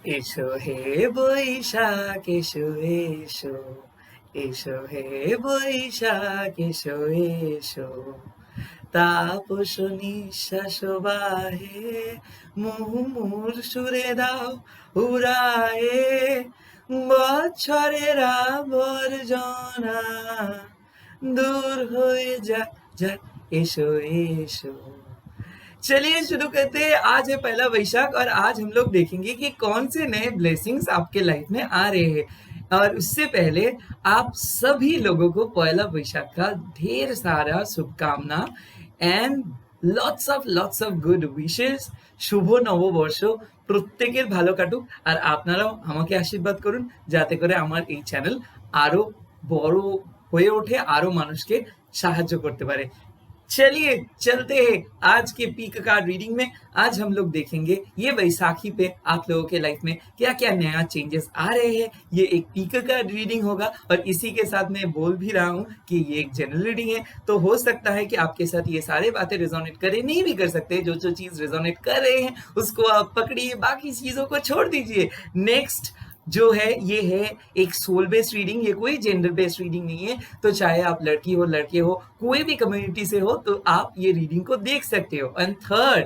এসো হে বৈশাখ এসো এসো এসো হে বৈশাখ এসো এসো তাপস নিঃশ্বাস বাহে মুহুর্মুর সুরে দাও উড়ায়ে বছরের আবর্জনা दूर হয়ে যায় যায় এসো এসো। चलिए शुरू करते हैं। आज है पहला वैशाख और आज हम लोग देखेंगे कि कौन से नए ब्लेसिंग्स आपके लाइफ में आ रहे हैं। और उससे पहले आप सभी लोगों को पहला वैशाख का ढेर सारा शुभकामना and lots of good wishes. শুভ নববর্ষ প্রত্যেকের ভালো কাটুক আর আপনারাও আমাকে আশীর্বাদ করুন যাতে করে আমার এই চ্যানেল আরো বড় হয়ে ওঠে, আরো মানুষকে সাহায্য করতে পারে। चलिए चलते हैं आज के पीक कार्ड रीडिंग में। आज हम लोग देखेंगे ये वैसाखी पे आप लोगों के लाइफ में क्या क्या नया चेंजेस आ रहे हैं। ये एक पीक कार्ड रीडिंग होगा और इसी के साथ मैं बोल भी रहा हूँ कि ये एक जनरल रीडिंग है, तो हो सकता है कि आपके साथ ये सारे बातें रिजोनेट करे, नहीं भी कर सकते। जो जो चीज रिजोनेट कर रहे हैं उसको आप पकड़िए, बाकी चीजों को छोड़ दीजिए। नेक्स्ट जो है ये है एक सोल बेस्ड रीडिंग, ये कोई जेंडर बेस्ड रीडिंग नहीं है। तो चाहे आप लड़की हो लड़के हो, कोई भी कम्युनिटी से हो, तो आप ये रीडिंग को देख सकते हो। एंड थर्ड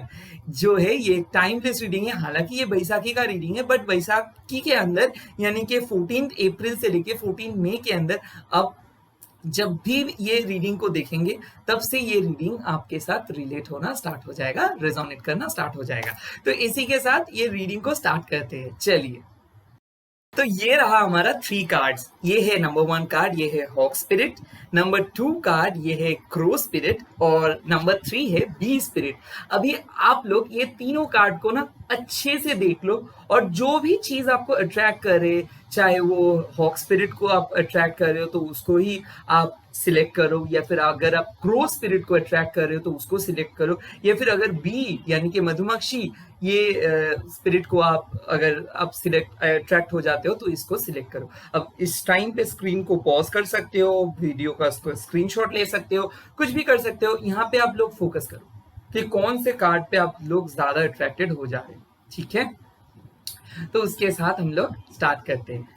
जो है ये टाइमलेस रीडिंग है। हालांकि ये बैसाखी का रीडिंग है, बट बैसाखी के अंदर यानी कि 14 अप्रैल से लेके 14 मई के अंदर अब जब भी ये रीडिंग को देखेंगे तब से ये रीडिंग आपके साथ रिलेट होना स्टार्ट हो जाएगा, रेजोनेट करना स्टार्ट हो जाएगा। तो इसी के साथ ये रीडिंग को स्टार्ट करते हैं। चलिए, तो ये रहा हमारा 3 कार्ड्स। ये है नंबर 1 कार्ड, ये है हॉक स्पिरिट। नंबर 2 कार्ड ये है क्रो स्पिरिट और नंबर 3 है बी स्पिरिट। अभी आप लोग ये तीनों कार्ड को ना अच्छे से देख लो और जो भी चीज आपको अट्रैक्ट करे, चाहे वो हॉक स्पिरिट को आप अट्रैक्ट कर रहे हो तो उसको ही आप सिलेक्ट करो, या फिर अगर आप क्रो स्पिरिट को अट्रैक्ट कर रहे हो तो उसको सिलेक्ट करो, या फिर अगर बी यानी कि मधुमक्खी ये स्पिरिट को आप अगर आप सिलेक्ट अट्रैक्ट हो जाते हो तो इसको सिलेक्ट करो। अब इस टाइम पे स्क्रीन को पॉज कर सकते हो, वीडियो का स्क्रीनशॉट ले सकते हो, कुछ भी कर सकते हो। यहाँ पे आप लोग फोकस करो कि कौन से कार्ड पे आप लोग ज्यादा अट्रैक्टेड हो जा रहे हैं, ठीक है। तो उसके साथ हम लोग स्टार्ट करते हैं।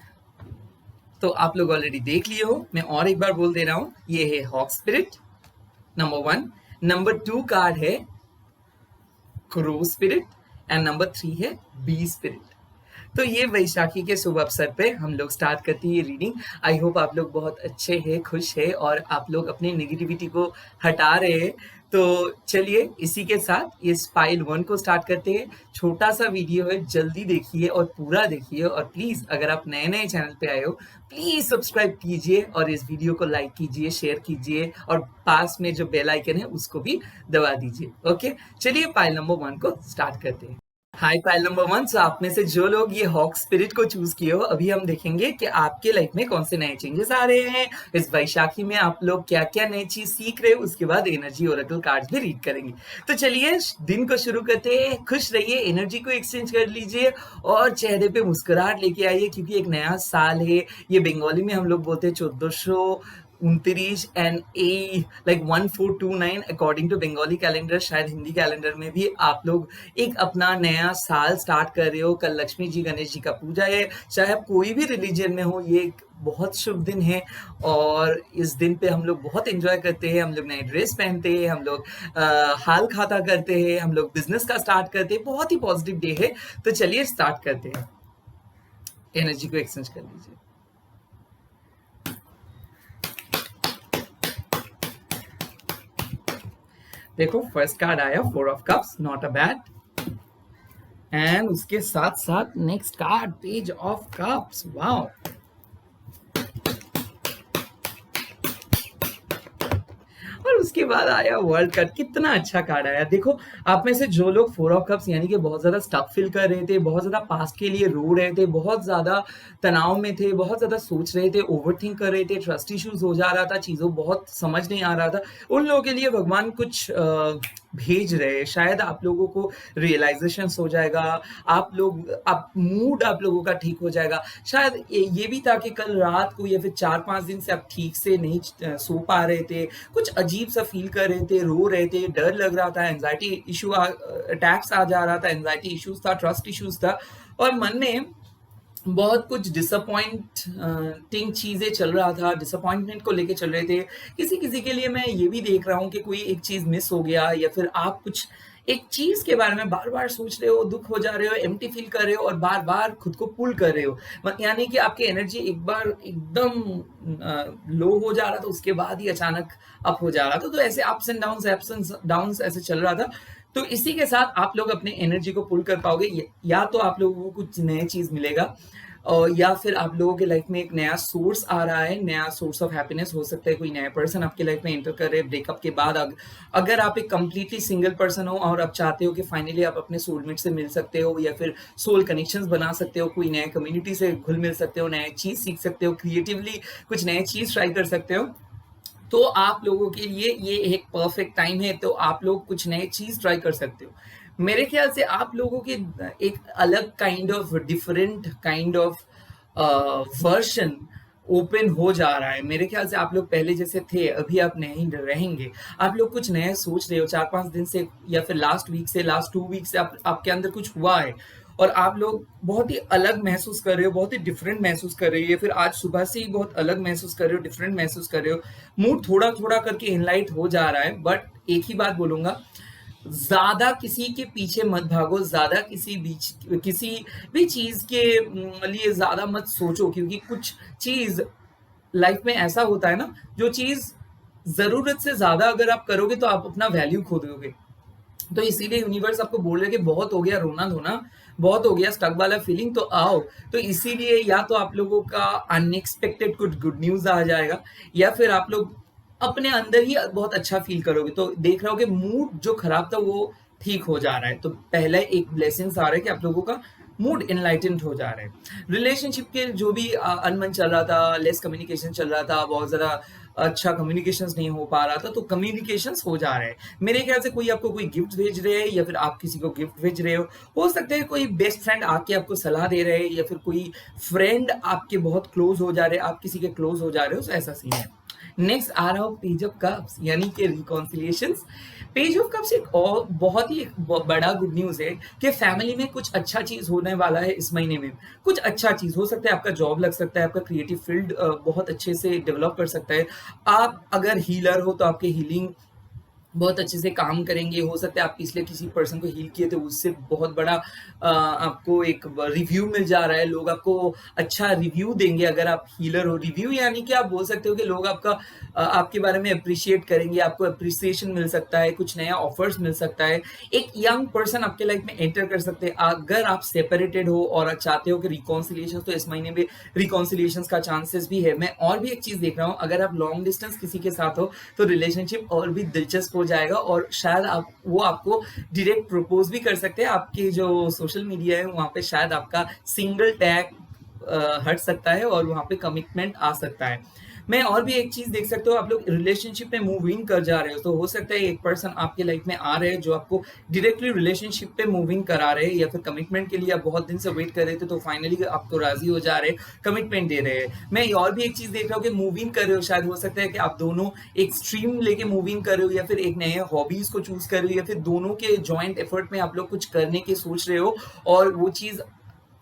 तो आप लोग ऑलरेडी देख लिए हो, मैं और एक बार बोल दे रहा हूं। ये है hawk spirit number 1, number 2 card है क्रो स्पिरिट एंड नंबर 3 है बी स्पिरिट। तो ये वैशाखी के शुभ अवसर पे हम लोग स्टार्ट करते हैं ये रीडिंग। आई होप आप लोग बहुत अच्छे हैं, खुश हैं और आप लोग अपने नेगेटिविटी को हटा रहे हैं। तो चलिए इसी के साथ ये पाइल 1 को स्टार्ट करते हैं। छोटा सा वीडियो है, जल्दी देखिए और पूरा देखिए। और प्लीज अगर आप नए नए चैनल पे आए हो प्लीज सब्सक्राइब कीजिए और इस वीडियो को लाइक कीजिए, शेयर कीजिए और पास में जो बेल आइकन है उसको भी दबा दीजिए। ओके, चलिए पाइल नंबर 1 को स्टार्ट करते हैं। हाय पाइल नंबर 1। सो आप में से जो लोग ये हॉक स्पिरिट को चूज किए हो, अभी हम देखेंगे कि आपके लाइफ में कौन से नए चेंजेस आ रहे हैं, इस वैशाखी में आप लोग क्या क्या नई चीज सीख रहे हो। उसके बाद एनर्जी ओरेकल कार्ड्स भी रीड करेंगे। तो चलिए दिन को शुरू करते हैं। खुश रहिए, एनर्जी को एक्सचेंज कर लीजिए और चेहरे पे मुस्कुराहट लेके आइए, क्योंकि एक नया साल है। ये बंगाली में हम लोग बोलते हैं 1429 and a like 1429 according to Bengali calendar. शायद हिंदी कैलेंडर में भी आप लोग एक अपना नया साल स्टार्ट कर रहे हो। कल लक्ष्मी जी गणेश जी का पूजा है। चाहे आप कोई भी रिलीजन में हो, ये एक बहुत शुभ दिन है और इस दिन पे हम लोग बहुत एंजॉय करते हैं। हम लोग नए ड्रेस पहनते हैं, हम लोग हाल खाता करते हैं, हम लोग बिजनेस का स्टार्ट करते हैं। बहुत ही पॉजिटिव डे है। तो चलिए स्टार्ट करते हैं। एनर्जी को एक्सचेंज कर लीजिए। देखो फर्स्ट कार्ड आया 4 of cups, not a bad. And उसके साथ साथ next card page of cups, wow. और उसके बाद आया वर्ल्ड कार्ड। कितना अच्छा कार्ड आया। देखो आप में से जो लोग 4 ऑफ कप्स यानी कि बहुत ज्यादा स्टक फील कर रहे थे, बहुत ज्यादा पास्ट के लिए रो रहे थे, बहुत ज्यादा तनाव में थे, बहुत ज्यादा सोच रहे थे, ओवरथिंक कर रहे थे, ट्रस्ट इश्यूज हो जा रहा था, चीजों बहुत समझ नहीं आ रहा था, उन लोगों के लिए भगवान कुछ भेज रहे हैं। शायद आप लोगों को रियलाइजेशन हो जाएगा, आप मूड आप लोगों का ठीक हो जाएगा। शायद ये भी था कि कल रात को या फिर 4-5 दिन से आप ठीक से नहीं सो पा रहे थे, कुछ अजीब सा फील कर रहे थे, रो रहे थे, डर लग रहा था, एंजाइटी इशू अटैक्स आ जा रहा था, एंजाइटी इश्यूज था, ट्रस्ट इश्यूज था। और मन में बहुत कुछ डिसअपॉइंटिंग चीज़ें चल रहा था, डिसअपॉइंटमेंट को लेके चल रहे थे। किसी-किसी के लिए मैं ये भी देख रहा हूँ कि कोई एक चीज़ मिस हो गया, या फिर आप कुछ एक चीज़ के बारे में बार-बार सोच रहे हो, दुःख हो जा रहे हो, एम्प्टी फ़ील कर रहे हो और बार-बार खुद को पुल कर रहे हो। म यानी कि आपकी एनर्जी एक बार एकदम लो हो जा रहा था, उसके बाद ही अचानक अप हो जा रहा था। तो ऐसे ups and downs, ups and downs ऐसे चल रहा था। तो इसी के साथ आप लोग अपने एनर्जी को पुल कर पाओगे। या तो आप लोगों को कुछ नई चीज़ मिलेगा, या फिर आप लोगों के लाइफ में एक नया सोर्स आ रहा है, नया सोर्स ऑफ हैप्पीनेस हो सकता है, कोई नया पर्सन आपके लाइफ में एंटर कर रहे हैं ब्रेकअप के बाद। अगर आप एक कंप्लीटली सिंगल पर्सन हो और आप चाहते हो कि फाइनली आप अपने सोलमेट से मिल सकते हो, या फिर सोल कनेक्शंस बना सकते हो, कोई नया कम्युनिटी से घुल मिल सकते हो, नया चीज़ सीख सकते हो, क्रिएटिवली कुछ नए चीज़ ट्राई कर सकते हो, तो आप लोगों के लिए ये एक परफेक्ट टाइम है। तो आप लोग कुछ नए चीज़ ट्राई कर सकते हो। मेरे ख्याल से आप लोगों के एक अलग kind of different kind of version open हो जा रहा है। मेरे ख्याल से आप लोग पहले जैसे थे, अभी आप नहीं रहेंगे। आप लोग कुछ नया सोच रहे हो 4-5 दिन से, या फिर लास्ट वीक से, लास्ट 2 वीक से आपके अंदर कुछ हुआ है और आप लोग बहुत ही अलग महसूस कर रहे हो, बहुत ही डिफरेंट महसूस कर रहे हो, या फिर आज सुबह से ही बहुत अलग महसूस कर रहे हो, डिफरेंट महसूस कर रहे हो। मूड थोड़ा-थोड़ा करके एनलाइट हो जा रहा है। बट एक ही बात बोलूँगा, ज़्यादा किसी के पीछे मत भागो, ज़्यादा किसी भी चीज़ के लिए ज़्यादा मत सोचो, क्योंकि कुछ चीज़ लाइफ में ऐसा होता है ना, जो चीज़ ज़रूरत से ज़्यादा अगर आप करोगे तो आप अपना वैल्यू खो दोगे। तो इसीलिए यूनिवर्स आपको बोल रहा है कि बहुत हो गया रोना-धोना, बहुत हो गया स्टक वाला फीलिंग, तो आओ। तो इसीलिए या तो आप लोगों का अनएक्सपेक्टेड कुछ गुड न्यूज़ आ जाएगा, या फिर आप लोग अपने अंदर ही बहुत अच्छा फ़ील करोगे। तो देख रहे हो कि मूड जो खराब था वो ठीक हो जा रहा है। तो पहला एक ब्लेसिंग्स आ रहा है कि आप लोगों का मूड एनलाइटेंड हो जा रहा है। रिलेशनशिप के जो भी अनबन चल रहा था, लेस कम्युनिकेशन चल रहा था, बहुत ज़्यादा अच्छा कम्युनिकेशंस नहीं हो पा रहा था, तो कम्युनिकेशंस हो जा रहे हैं। मेरे ख्याल से कोई आपको कोई गिफ्ट भेज रहे हैं, या फिर आप किसी को गिफ्ट भेज रहे हो सकता है कोई बेस्ट फ्रेंड आके आपको सलाह दे रहे हैं, या फिर कोई फ्रेंड आपके बहुत क्लोज हो जा रहे हैं, आप किसी के क्लोज हो जा रहे हो, तो ऐसा सीन है। नेक्स्ट आ रहा हूँ पेज ऑफ कप्स, यानी कि रिकॉन्सिलिएशंस। पेज ऑफ कप्स एक और बहुत ही बड़ा गुड न्यूज़ है कि फैमिली में कुछ अच्छा चीज़ होने वाला है इस महीने में। कुछ अच्छा चीज़ हो सकता है, आपका जॉब लग सकता है, आपका क्रिएटिव फील्ड बहुत अच्छे से डेवलप कर सकता है। आप अगर हीलर हो तो आपके हीलिंग बहुत अच्छे से काम करेंगे। हो सकता है आप पिछले किसी पर्सन को हील किए थे, उससे बहुत बड़ा आपको एक रिव्यू मिल जा रहा है, लोग आपको अच्छा रिव्यू देंगे अगर आप हीलर हो। रिव्यू यानी कि आप बोल सकते हो कि लोग आपके बारे में अप्रिशिएट करेंगे, आपको अप्रिसिएशन मिल सकता है, कुछ नया ऑफर्स मिल सकता है, एक यंग पर्सन आपके लाइफ में एंटर कर सकते हैं। अगर आप सेपरेटेड हो और चाहते हो कि रिकॉन्सिलिएशन, तो इस महीने में रिकॉन्सिलिएशन का चांसेस भी है। मैं और भी एक चीज़ देख रहा हूँ, अगर आप लॉन्ग डिस्टेंस किसी के साथ हो तो रिलेशनशिप और भी दिलचस्प हो जाएगा, और शायद वो आपको डायरेक्ट प्रपोज भी कर सकते हैं। आपके जो सोशल मीडिया है वहाँ पे शायद आपका सिंगल टैग हट सकता है और वहाँ पे कमिटमेंट आ सकता है। मैं और भी एक चीज़ देख सकते हो, आप लोग रिलेशनशिप में मूव इन कर जा रहे हो, तो हो सकता है एक पर्सन आपके लाइफ में आ रहे हैं जो आपको डायरेक्टली रिलेशनशिप पे मूविंग करा रहे हैं, या फिर कमिटमेंट के लिए आप बहुत दिन से वेट कर रहे थे, तो फाइनली आपको राजी हो जा रहे हैं, कमिटमेंट दे रहे हैं। मैं और भी एक चीज़ देख रहा हूँ कि मूविंग कर रहे हो, शायद हो सकता है कि आप दोनों एक स्ट्रीम लेके मूविंग कर रहे हो, या फिर एक नए हॉबीज़ को चूज़ कर रहे हो, या फिर दोनों के जॉइंट एफर्ट में आप लोग कुछ करने की सोच रहे हो, और वो चीज़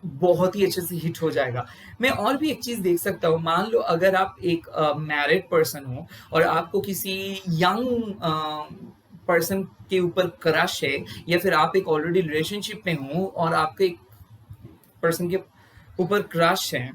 बहुत ही अच्छे से हिट हो जाएगा। मैं और भी एक चीज़ देख सकता हूँ, मान लो अगर आप एक मैरिड पर्सन हो और आपको किसी यंग पर्सन के ऊपर क्रश है, या फिर आप एक ऑलरेडी रिलेशनशिप में हो और आपके एक पर्सन के ऊपर क्रश है,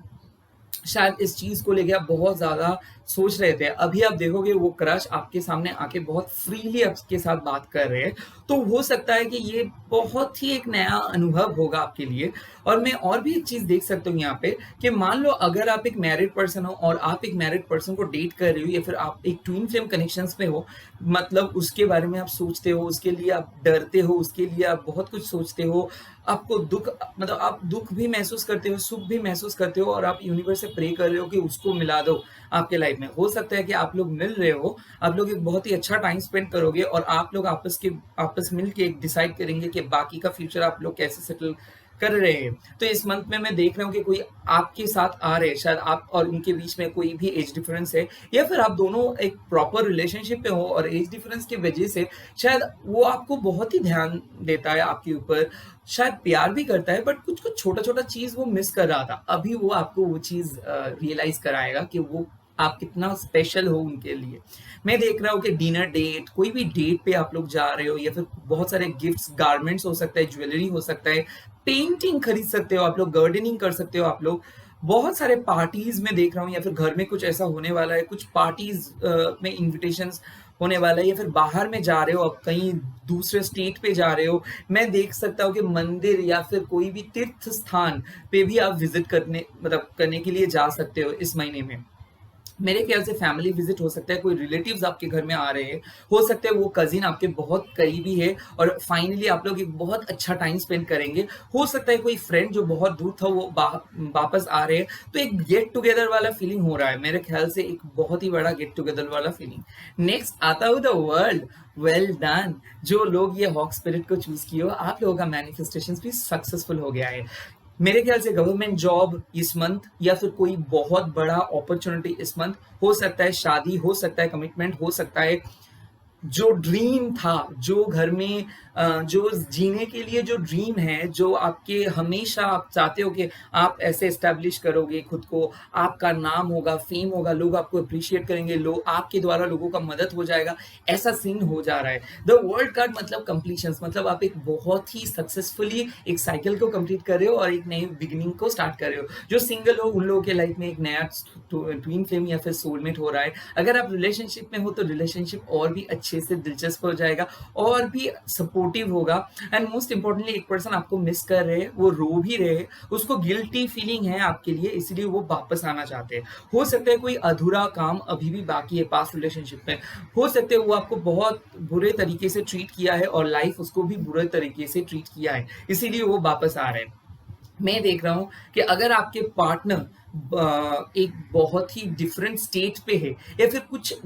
शायद इस चीज़ को लेके आप बहुत ज़्यादा सोच रहे थे। अभी आप देखोगे वो क्रश आपके सामने आके बहुत फ्रीली आपके साथ बात कर रहे हैं, तो हो सकता है कि ये बहुत ही एक नया अनुभव होगा आपके लिए। और मैं और भी एक चीज़ देख सकता हूँ यहाँ पे, कि मान लो अगर आप एक मैरिड पर्सन हो और आप एक मैरिड पर्सन को डेट कर रहे हो, या फिर आप एक ट्विन फ्लेम कनेक्शंस में हो, मतलब उसके बारे में आप सोचते हो, उसके लिए आप डरते हो, उसके लिए आप बहुत कुछ सोचते हो, आपको दुःख, मतलब आप दुःख भी महसूस करते हो, सुख भी महसूस करते हो, और आप यूनिवर्स से प्रे कर रहे हो कि उसको मिला दो आपके लाइफ में। हो सकता है कि आप लोग मिल रहे हो, आप लोग एक बहुत ही अच्छा टाइम स्पेंड करोगे, और आप लोग आपस मिल के डिसाइड करेंगे कि बाकी का फ्यूचर आप लोग कैसे सेटल कर रहे हैं। तो इस मंथ में मैं देख रहा हूँ कि कोई आपके साथ आ रहे हैं, शायद आप और उनके बीच में कोई भी एज डिफरेंस है, या फिर आप दोनों एक प्रॉपर रिलेशनशिप में हो और एज डिफरेंस की वजह से शायद वो आपको बहुत ही ध्यान देता है आपके ऊपर, शायद प्यार भी करता है, बट कुछ कुछ छोटा छोटा चीज वो मिस कर रहा था। अभी वो आपको वो चीज रियलाइज कराएगा कि वो आप कितना स्पेशल हो उनके लिए। मैं देख रहा हूँ कि डिनर डेट, कोई भी डेट पे आप लोग जा रहे हो, या फिर बहुत सारे गिफ्ट्स, गारमेंट्स हो सकता है, ज्वेलरी हो सकता है, पेंटिंग खरीद सकते हो आप लोग, गार्डनिंग कर सकते हो आप लोग, बहुत सारे पार्टीज में देख रहा हूँ, या फिर घर में कुछ ऐसा होने वाला है, कुछ पार्टीज में इनविटेशंस होने वाला है, या फिर बाहर में जा रहे हो, आप कहीं दूसरे स्टेट पे जा रहे हो। मैं देख सकता हूँ कि मंदिर या फिर कोई भी तीर्थ स्थान पे भी आप विजिट करने, मतलब करने के लिए जा सकते हो इस महीने में। मेरे ख्याल से फैमिली विजिट हो सकता है, कोई रिलेटिव्स आपके घर में आ रहे हैं, हो सकता है वो कजिन आपके बहुत करीबी है और फाइनली आप लोग एक बहुत अच्छा टाइम स्पेंड करेंगे। हो सकता है कोई फ्रेंड जो बहुत दूर था वो वापस आ रहे हैं, तो एक गेट टुगेदर वाला फीलिंग हो रहा है मेरे ख्याल से, एक बहुत ही बड़ा गेट टुगेदर वाला फीलिंग। नेक्स्ट आता हूँ द वर्ल्ड। वेल डन, जो लोग ये हॉक स्पिरिट को चूज किए हो, आप लोगों का मैनिफेस्टेशन भी सक्सेसफुल हो गया है। मेरे ख्याल से गवर्नमेंट जॉब इस मंथ, या फिर कोई बहुत बड़ा अपॉर्चुनिटी इस मंथ, हो सकता है शादी, हो सकता है कमिटमेंट, हो सकता है जो ड्रीम था, जो घर में जो जीने के लिए जो ड्रीम है, जो आपके हमेशा आप चाहते हो कि आप ऐसे एस्टेब्लिश करोगे खुद को, आपका नाम होगा, फेम होगा, लोग आपको अप्रिशिएट करेंगे, लोग आपके द्वारा लोगों का मदद हो जाएगा, ऐसा सीन हो जा रहा है। द वर्ल्ड कार्ड मतलब कंप्लीशन, मतलब आप एक बहुत ही सक्सेसफुली एक साइकिल को कंप्लीट कर रहे हो और एक नई बिगिनिंग को स्टार्ट कर रहे हो। जो सिंगल हो उन लोगों के लाइफ में एक नया ट्विन फ्लेम या फिर सोलमेट हो रहा है। अगर आप रिलेशनशिप में हो तो रिलेशनशिप और भी अच्छे से दिलचस्प हो जाएगा और भी सपोर्टिव होगा। एंड मोस्ट इंपॉर्टेंटली एक पर्सन आपको मिस कर रहे हैं, वो रो भी रहे हैं, उसको गिल्टी फीलिंग है आपके लिए, इसलिए वो वापस आना चाहते हैं। हो सकता है कोई अधूरा काम अभी भी बाकी है पास्ट रिलेशनशिप में, हो सकता है वो आपको बहुत बुरे तरीके से ट्रीट किया है और लाइफ उसको भी बुरे तरीके से ट्रीट किया है, इसीलिए वो वापस आ रहे हैं। मैं देख रहा हूँ कि अगर आपके पार्टनर एक बहुत ही डिफरेंट स्टेट पे है, या फिर कुछ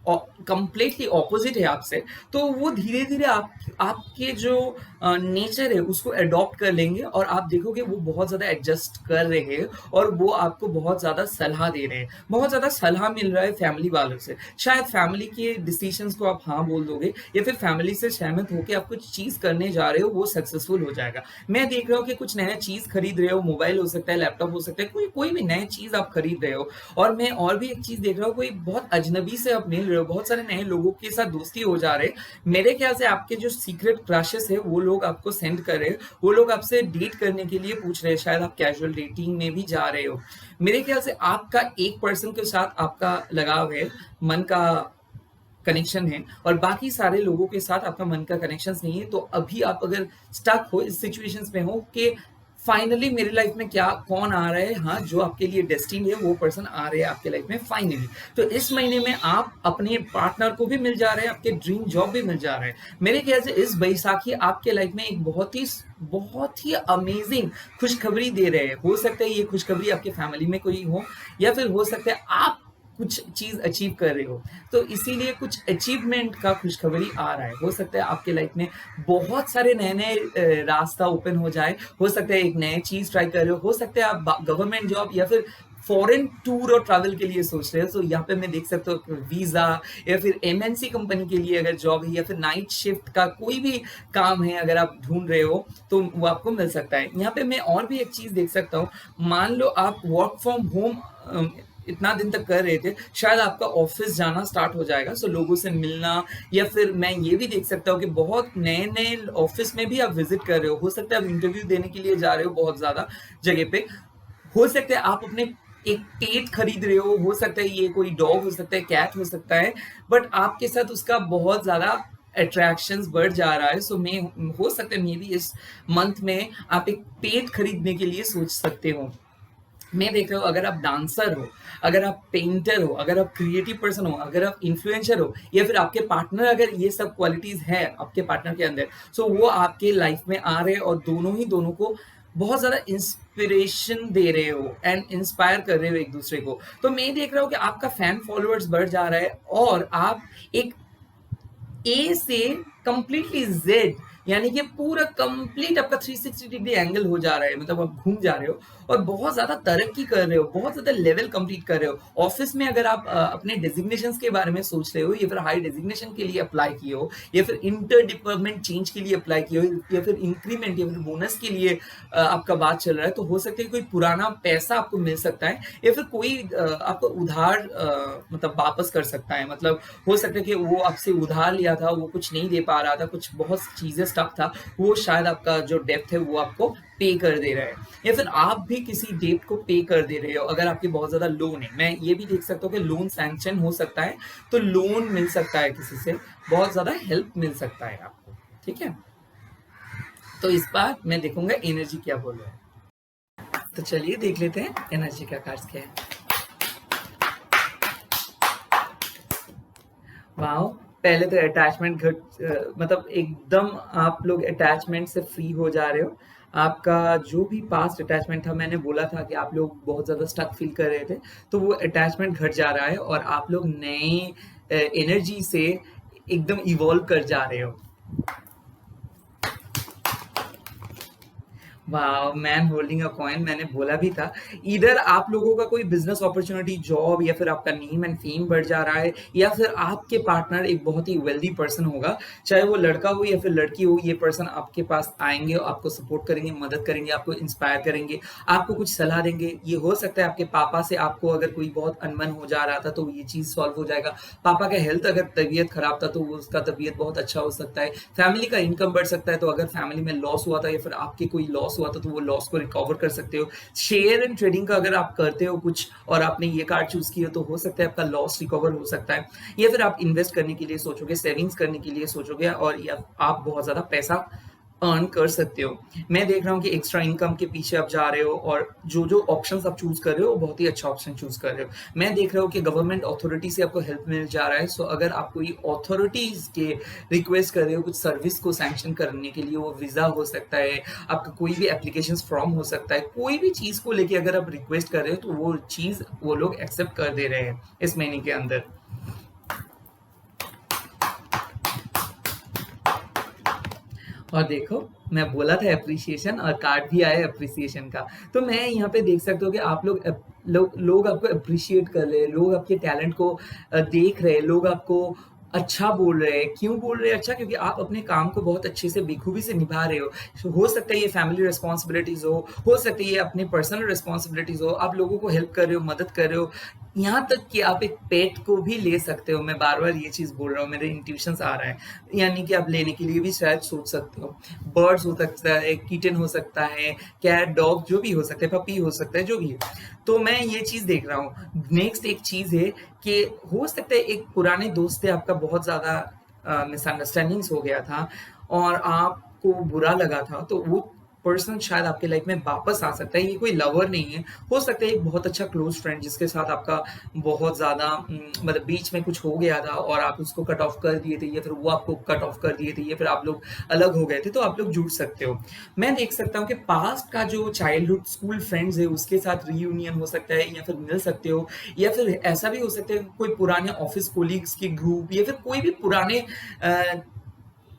कंप्लीटली ऑपोजिट है आपसे, तो वो धीरे धीरे आपके जो नेचर है उसको अडॉप्ट कर लेंगे और आप देखोगे वो बहुत ज्यादा एडजस्ट कर रहे हैं और वो आपको बहुत ज्यादा सलाह दे रहे हैं, बहुत ज्यादा सलाह मिल रहा है फैमिली वालों से। शायद फैमिली के डिसीजंस को आप हाँ बोल दोगे, या फिर फैमिली से सहमत होकर आप कुछ चीज करने जा रहे हो, वो सक्सेसफुल हो जाएगा। मैं देख रहा हूँ कि कुछ नया चीज खरीद रहे हो, मोबाइल हो सकता है, लैपटॉप हो सकता है, कोई भी नया चीज आप खरीद रहे हो। और मैं और भी एक चीज देख रहा हूँ, कोई बहुत अजनबी से आप मिल रहे हो, बहुत सारे नए लोगों के साथ दोस्ती हो जा रहे हैं। मेरे ख्याल से आपके जो सीक्रेट क्रशेस है वो लोग आपको सेंड कर रहे हैं, वो लोग आपसे डेट करने के लिए पूछ रहे हैं, शायद आप कैजुअल डेटिंग में भी जा रहे हो। मेरे ख्याल से आपका एक पर्सन के साथ आपका लगाव है, मन का कनेक्शन है, और बाकी सारे लोगों के साथ आपका मन का कनेक्शन नहीं है। तो अभी आप अगर स्टक हो, इस सिचुएशंस में हो कि फाइनली मेरी लाइफ में क्या कौन आ रहा है, हाँ जो आपके लिए डेस्टिनी है वो पर्सन आ रहे हैं आपके लाइफ में फाइनली, तो इस महीने में आप अपने पार्टनर को भी मिल जा रहे हैं, आपके ड्रीम जॉब भी मिल जा रहा है। मेरे ख्याल से इस बैसाखी आपके लाइफ में एक बहुत ही अमेजिंग खुशखबरी दे रहे हैं। हो सकता है ये खुशखबरी आपके फैमिली में कोई हो, या फिर हो सकता है आप कुछ चीज अचीव कर रहे हो, तो इसीलिए कुछ अचीवमेंट का खुशखबरी आ रहा है। हो सकता है आपके लाइफ में बहुत सारे नए नए रास्ता ओपन हो जाए, हो सकता है एक नए चीज ट्राई कर रहे हो सकता है आप गवर्नमेंट जॉब या फिर फॉरेन टूर और ट्रैवल के लिए सोच रहे हो। तो यहाँ पे मैं देख सकता हूँ वीजा या फिर एमएनसी कंपनी के लिए अगर जॉब है, या फिर नाइट शिफ्ट का कोई भी काम है अगर आप ढूंढ रहे हो तो वो आपको मिल सकता है। यहाँ पे मैं और भी एक चीज देख सकता हूँ, मान लो आप वर्क फ्रॉम होम इतना दिन तक कर रहे थे, शायद आपका ऑफिस जाना स्टार्ट हो जाएगा, सो लोगों से मिलना, या फिर मैं ये भी देख सकता हूँ कि बहुत नए नए ऑफिस में भी आप विजिट कर रहे हो सकता है आप इंटरव्यू देने के लिए जा रहे हो बहुत ज्यादा जगह पे, हो सकता है आप अपने एक पेट खरीद रहे हो सकता है ये कोई डॉग हो सकता है, कैट हो सकता है, बट आपके साथ उसका बहुत ज्यादा अट्रैक्शंस बढ़ जा रहा है। सो मैं हो सकता है मे बी इस मंथ में आप एक पेट खरीदने के लिए सोच सकते हो। मैं देख रहा हूँ अगर आप डांसर हो, अगर आप पेंटर हो, अगर आप क्रिएटिव पर्सन हो, अगर आप इन्फ्लुएंसर हो, या फिर आपके पार्टनर अगर ये सब क्वालिटीज है आपके पार्टनर के अंदर, सो वो आपके लाइफ में आ रहे हैं और दोनों को बहुत ज्यादा इंस्पिरेशन दे रहे हो एंड इंस्पायर कर रहे हो एक दूसरे को। तो मैं देख रहा हूँ कि आपका फैन फॉलोअर्स बढ़ जा रहा है और आप एक ए से कंप्लीटली जेड यानी कि पूरा कंप्लीट आपका 360 डिग्री एंगल हो जा रहा है, मतलब आप घूम जा रहे हो और बहुत ज़्यादा तरक्की कर रहे हो, बहुत ज़्यादा लेवल कंप्लीट कर रहे हो। ऑफिस में अगर आप अपने डेजिग्नेशंस के बारे में सोच रहे हो या फिर हाई डेजिग्नेशन के लिए अप्लाई किए हो या फिर इंटर डिपार्टमेंट चेंज के लिए अप्लाई किए हो या फिर इंक्रीमेंट या फिर बोनस के लिए आपका बात चल रहा है, तो हो सकता है कोई पुराना पैसा आपको मिल सकता है या फिर कोई आपको उधार मतलब वापस कर सकता है। मतलब हो सकता है कि वो आपसे उधार लिया था, वो कुछ नहीं दे पा रहा था, कुछ बहुत चीज़ें स्टक था, वो शायद आपका जो डेब्ट है वो आपको पे कर दे रहा है या फिर आप भी किसी डेब्ट को पे कर दे रहे हो। अगर आपके बहुत ज़्यादा लोन है, मैं ये भी देख सकता हूँ कि लोन सैंक्शन हो सकता है, तो लोन मिल सकता है किसी से, बहुत ज़्यादा हेल्प मिल सकता है आपको, ठीक है। तो इस बार मैं देखूंगा एनर्जी क्या बोल रहा है। तो चलिए देख लेते हैं एनर्जी का कार्ड्स क्या है। वाओ, पहले तो अटैचमेंट मतलब एकदम आप लोग अटैचमेंट से फ्री हो जा रहे हो। आपका जो भी पास्ट अटैचमेंट था, मैंने बोला था कि आप लोग बहुत ज़्यादा स्टक फील कर रहे थे, तो वो अटैचमेंट घट जा रहा है और आप लोग नए एनर्जी से एकदम इवॉल्व कर जा रहे हो। Wow, man holding a coin, मैंने बोला भी था। इधर आप लोगों का कोई बिजनेस अपॉर्चुनिटी, जॉब या फिर आपका नेम एंड फेम बढ़ जा रहा है या फिर आपके पार्टनर एक बहुत ही वेल्दी पर्सन होगा, चाहे वो लड़का हो या फिर लड़की हो, ये पर्सन आपके पास आएंगे और आपको सपोर्ट करेंगे, मदद करेंगे, आपको इंस्पायर करेंगे, आपको कुछ सलाह देंगे। ये हो सकता है आपके पापा से आपको अगर कोई बहुत अनबन हो जा रहा था तो ये चीज़ सॉल्व हो जाएगा। पापा का हेल्थ अगर तबीयत खराब था तो उसका तबीयत बहुत अच्छा हो सकता है। फैमिली का इनकम बढ़ सकता है, तो अगर फैमिली में लॉस हुआ था या फिर आपके कोई लॉस हुआ था तो वो लॉस को रिकवर कर सकते हो। शेयर एंड ट्रेडिंग का अगर आप करते हो कुछ और आपने ये कार्ड चूज किया तो हो सकता है आपका लॉस रिकवर हो सकता है, या फिर आप इन्वेस्ट करने के लिए सोचोगे, सेविंग्स करने के लिए सोचोगे और या आप बहुत ज्यादा पैसा अर्न कर सकते हो। मैं देख रहा हूँ कि एक्स्ट्रा इनकम के पीछे आप जा रहे हो और जो जो ऑप्शंस आप चूज कर रहे हो बहुत ही अच्छा ऑप्शन चूज कर रहे हो। मैं देख रहा हूँ कि गवर्नमेंट अथॉरिटी से आपको हेल्प मिल जा रहा है। सो अगर आप कोई अथॉरिटीज के रिक्वेस्ट कर रहे हो कुछ सर्विस को सैंक्शन करने के लिए, वो वीजा हो सकता है, आपका कोई भी एप्लीकेशन फॉर्म हो सकता है, कोई भी चीज को लेके अगर आप रिक्वेस्ट कर रहे हो तो वो चीज वो लोग एक्सेप्ट कर दे रहे हैं इस महीने के अंदर। और देखो, मैं बोला था अप्रिसिएशन और कार्ड भी आया अप्रिसिएशन का। तो मैं यहाँ पे देख सकते हो कि आप लोग आपको अप्रिशिएट कर रहे हैं, लोग आपके टैलेंट को देख रहे हैं, लोग आपको अच्छा बोल रहे हैं। क्यों बोल रहे हैं अच्छा? क्योंकि आप अपने काम को बहुत अच्छे से बेखूबी से निभा रहे हो। हो सकता है ये फैमिली रिस्पॉन्सिबिलिटीज हो सकता है ये अपनी पर्सनल रिस्पॉन्सिबिलिटीज हो, आप लोगों को हेल्प कर रहे हो, मदद कर रहे हो, यहाँ तक कि आप एक पेट को भी ले सकते हो। मैं बार बार ये चीज बोल रहा हूँ, मेरे इंट्यूशंस आ रहा है, यानी कि आप लेने के लिए भी शायद सोच सकते हो। बर्ड्स हो सकता है, किटन हो सकता है, कैट, डॉग, जो भी हो सकता है, पपी हो सकता है, जो भी है। तो मैं ये चीज देख रहा हूँ। नेक्स्ट एक चीज है कि हो सकता है एक पुराने दोस्त से आपका बहुत ज्यादा मिसअंडरस्टैंडिंग्स हो गया था और आपको बुरा लगा था, तो वो पर्सन शायद आपके लाइफ में वापस आ सकता है। ये कोई लवर नहीं है, हो सकता है एक बहुत अच्छा क्लोज फ्रेंड जिसके साथ आपका बहुत ज्यादा मतलब बीच में कुछ हो गया था और आप उसको कट ऑफ कर दिए थे या फिर वो आपको कट ऑफ कर दिए थे या फिर आप लोग अलग हो गए थे, तो आप लोग जुड़ सकते हो। मैं देख सकता हूँ कि पास्ट का जो चाइल्डहुड स्कूल फ्रेंड्स है उसके साथ रीयूनियन हो सकता है या फिर मिल सकते हो, या फिर ऐसा भी हो सकता है कोई पुराने ऑफिस कोलीग्स के ग्रुप या फिर कोई भी पुराने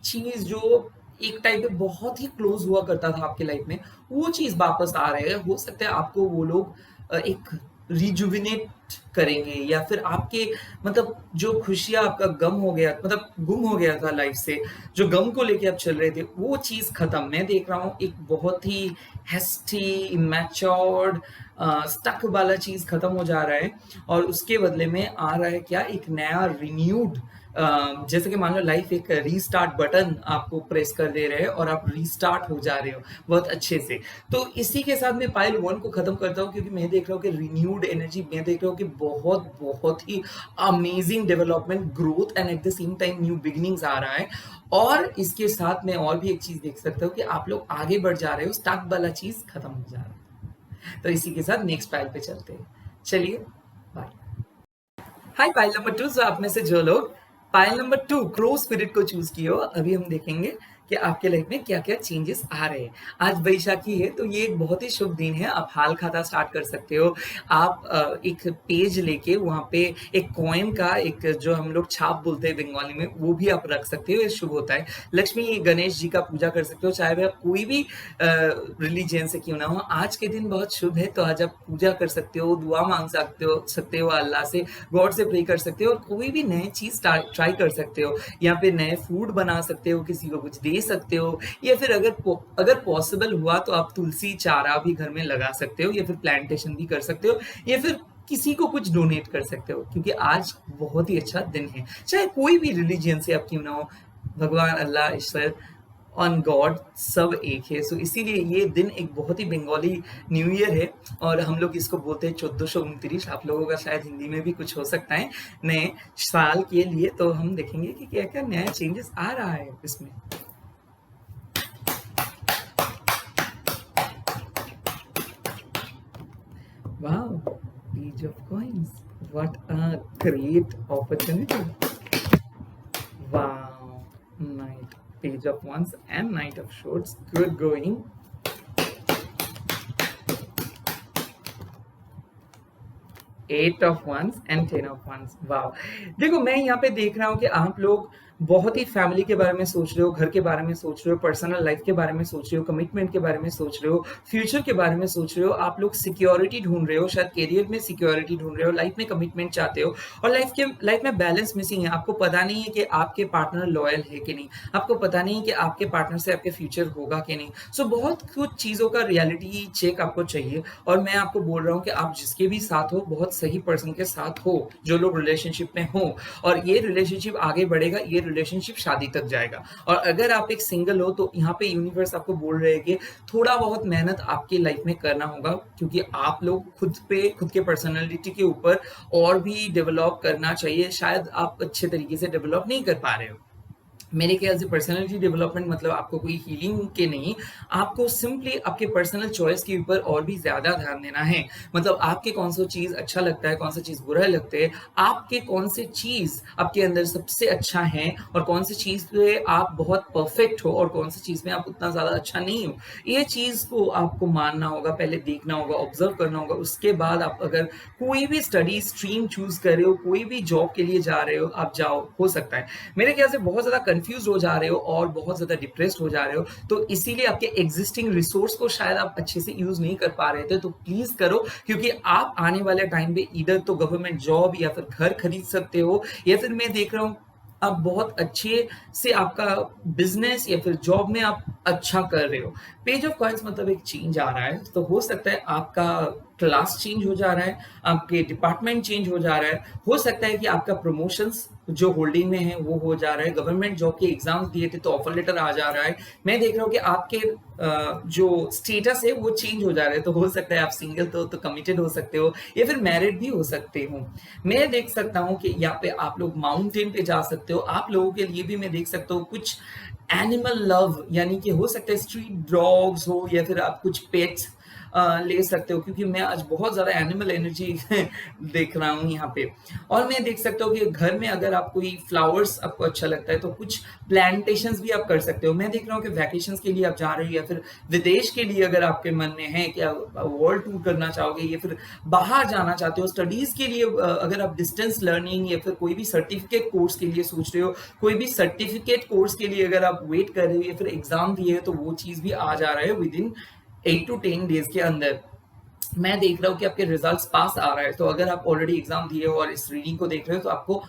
चीज जो एक टाइम पे बहुत ही क्लोज हुआ करता था आपके लाइफ में, वो चीज वापस आ रहे हैं। हो सकता है आपको वो लोग एक रिजुविनेट करेंगे या फिर आपके मतलब जो खुशियां, आपका गम हो गया, मतलब गुम हो गया था लाइफ से, जो गम को लेके आप चल रहे थे, वो चीज खत्म। मैं देख रहा हूँ एक बहुत ही हेस्टी, इमेच्योर्ड, स्टक वाला चीज खत्म हो जा रहा है और उसके बदले में आ रहा है क्या, एक नया रिन्यूड, जैसे कि मान लो लाइफ एक रीस्टार्ट बटन आपको प्रेस कर दे रहे हैं और आप रीस्टार्ट हो जा रहे हो बहुत अच्छे से। तो इसी के साथ मैं पाइल 1 को खत्म करता हूँ, क्योंकि मैं देख रहा हूँ कि रिन्यूड एनर्जी, मैं देख रहा हूँ कि बहुत बहुत ही amazing development, growth and at the same time new beginnings आ रहा है। और इसके साथ मैं और भी एक चीज देख सकता हूँ कि आप लोग आगे बढ़ जा रहे हो, स्टक वाला चीज खत्म हो जा रहा है। तो इसी के साथ नेक्स्ट पाइल पे चलते हैं। चलिए, बाय। हाय पाइल नंबर 2। आप में से जो लोग पाइल नंबर 2 क्रो स्पिरिट को चूज किए हो, अभी हम देखेंगे कि आपके लाइफ में क्या-क्या चेंजेस आ रहे हैं। आज वैशाखी है तो ये एक बहुत ही शुभ दिन है, आप हाल खाता स्टार्ट कर सकते हो। आप एक पेज लेके वहाँ पे एक कॉइन का एक जो हम लोग छाप बोलते हैं बंगाली में, वो भी आप रख सकते हो, ये शुभ होता है। लक्ष्मी गणेश जी का पूजा कर सकते हो, चाहे वह आप कोई भी रिलीजन से क्यों ना हो। आज के दिन बहुत शुभ है, तो आज आप पूजा कर सकते हो, दुआ माँग सकते हो अल्लाह से, गॉड से प्रे कर सकते हो और कोई भी नई चीज़ ट्राई कर सकते हो। यहाँ पे नए फूड बना सकते हो, किसी को कुछ दे सकते हो, या फिर अगर पॉसिबल हुआ तो आप तुलसी चारा भी घर में लगा सकते हो, या फिर प्लांटेशन भी कर सकते हो, या फिर किसी को कुछ डोनेट कर सकते हो, क्योंकि आज बहुत ही अच्छा दिन है। चाहे कोई भी रिलीजन से आप क्यों ना हो, भगवान अल्लाह ईश्वर ऑन गॉड सब एक है। सो इसीलिए ये दिन एक बहुत ही बंगाली न्यू ईयर है और हम लोग इसको बोलते हैं 1429। आप लोगों का शायद हिंदी में भी कुछ हो सकता है नए साल के लिए। तो हम देखेंगे कि क्या क्या नया चेंजेस आ रहा है इसमें। Wow, page of coins. What a great opportunity. Wow, knight, page of wands and knight of swords. Good going. Eight of wands and 10 of wands. वाह, देखो मैं यहाँ पे देख रहा हूँ कि आप लोग बहुत ही फैमिली के बारे में सोच रहे हो, घर के बारे में सोच रहे हो, पर्सनल लाइफ के बारे में सोच रहे हो, कमिटमेंट के बारे में सोच रहे हो, फ्यूचर के बारे में सोच रहे हो। आप लोग सिक्योरिटी ढूंढ रहे हो, शायद करियर में सिक्योरिटी ढूंढ रहे हो, लाइफ में कमिटमेंट चाहते हो और लाइफ में बैलेंस मिसिंग है। आपको पता नहीं है कि आपके पार्टनर लॉयल है कि नहीं, आपको पता नहीं है कि आपके पार्टनर से आपके फ्यूचर होगा कि नहीं। सो बहुत कुछ चीज़ों का रियलिटी चेक आपको चाहिए और मैं आपको बोल रहा हूँ कि आप जिसके भी साथ हो, बहुत सही पर्सन के साथ हो, जो लोग रिलेशनशिप में हो, और ये रिलेशनशिप आगे बढ़ेगा, ये रिलेशनशिप शादी तक जाएगा। और अगर आप एक सिंगल हो तो यहाँ पे यूनिवर्स आपको बोल रहे हैं कि थोड़ा बहुत मेहनत आपकी लाइफ में करना होगा, क्योंकि आप लोग खुद के पर्सनालिटी के ऊपर और भी डेवलप करना चाहिए। शायद आप अच्छे तरीके से डेवलप नहीं कर पा रहे हो। मेरे ख्याल से पर्सनालिटी डेवलपमेंट मतलब आपको कोई हीलिंग के नहीं, आपको सिंपली आपके पर्सनल चॉइस के ऊपर और भी ज़्यादा ध्यान देना है। मतलब आपके कौन सा चीज़ अच्छा लगता है, कौन सा चीज़ बुरा लगता है, आपके कौन से चीज़ आपके अंदर सबसे अच्छा है और कौन सी चीज़ पे आप बहुत परफेक्ट हो और कौन सी चीज़ में आप उतना ज़्यादा अच्छा नहीं हो। ये चीज़ को आपको मानना होगा, पहले देखना होगा, ऑब्जर्व करना होगा। उसके बाद आप अगर कोई भी स्टडी स्ट्रीम चूज कर रहे हो, कोई भी जॉब के लिए जा रहे हो, आप जाओ। हो सकता है मेरे ख्याल से बहुत ज़्यादा कंफ्यूज हो जा रहे हो और बहुत ज़्यादा डिप्रेस्ड हो जा रहे हो, तो इसीलिए आपके एग्जिस्टिंग रिसोर्स को शायद आप अच्छे से यूज नहीं कर पा रहे थे। तो प्लीज करो, क्योंकि आप आने वाले टाइम पे इधर तो गवर्नमेंट जॉब या फिर घर खरीद सकते हो, या फिर मैं देख रहा हूँ आप बहुत अच्छे से आपका बिजनेस या फिर जॉब में आप अच्छा कर रहे हो। पेज ऑफ कॉइंस मतलब एक चेंज आ रहा है, तो हो सकता है आपका क्लास चेंज हो जा रहा है, आपके डिपार्टमेंट चेंज हो जा रहा है, हो सकता है कि आपका प्रमोशंस जो होल्डिंग में है वो हो जा रहा है, गवर्नमेंट जॉब के एग्जाम्स दिए थे तो ऑफर लेटर आ जा रहा है। मैं देख रहा हूँ कि आपके जो स्टेटस है वो चेंज हो जा रहा है, तो हो सकता है आप सिंगल तो कमिटेड हो सकते हो या फिर मैरिड भी हो सकते हो। मैं देख सकता हूँ कि यहाँ पे आप लोग माउंटेन पे जा सकते हो। आप लोगों के लिए भी मैं देख सकता हूँ कुछ एनिमल लव, यानी कि हो सकता है स्ट्रीट डॉग्स हो या फिर आप कुछ पेट्स ले सकते हो, क्योंकि मैं आज बहुत ज़्यादा एनिमल एनर्जी देख रहा हूँ यहाँ पे। और मैं देख सकता हूँ कि घर में अगर आप कोई फ्लावर्स आपको अच्छा लगता है तो कुछ प्लांटेशंस भी आप कर सकते हो। मैं देख रहा हूँ कि वैकेशंस के लिए आप जा रहे हो या फिर विदेश के लिए अगर आपके मन में है कि आप वर्ल्ड टूर करना चाहोगे या फिर बाहर जाना चाहते हो स्टडीज़ के लिए, अगर आप डिस्टेंस लर्निंग या फिर कोई भी सर्टिफिकेट कोर्स के लिए सोच रहे हो, कोई भी सर्टिफिकेट कोर्स के लिए अगर आप वेट कर रहे हो या फिर एग्जाम दिए है, तो वो चीज़ भी आ जा रहा है विद इन 8 to 10 डेज के अंदर। मैं देख रहा हूँ कि आपके रिजल्ट्स पास आ रहा है, तो अगर आप ऑलरेडी एग्जाम दिए हो और इस रीडिंग को देख रहे हो तो आपको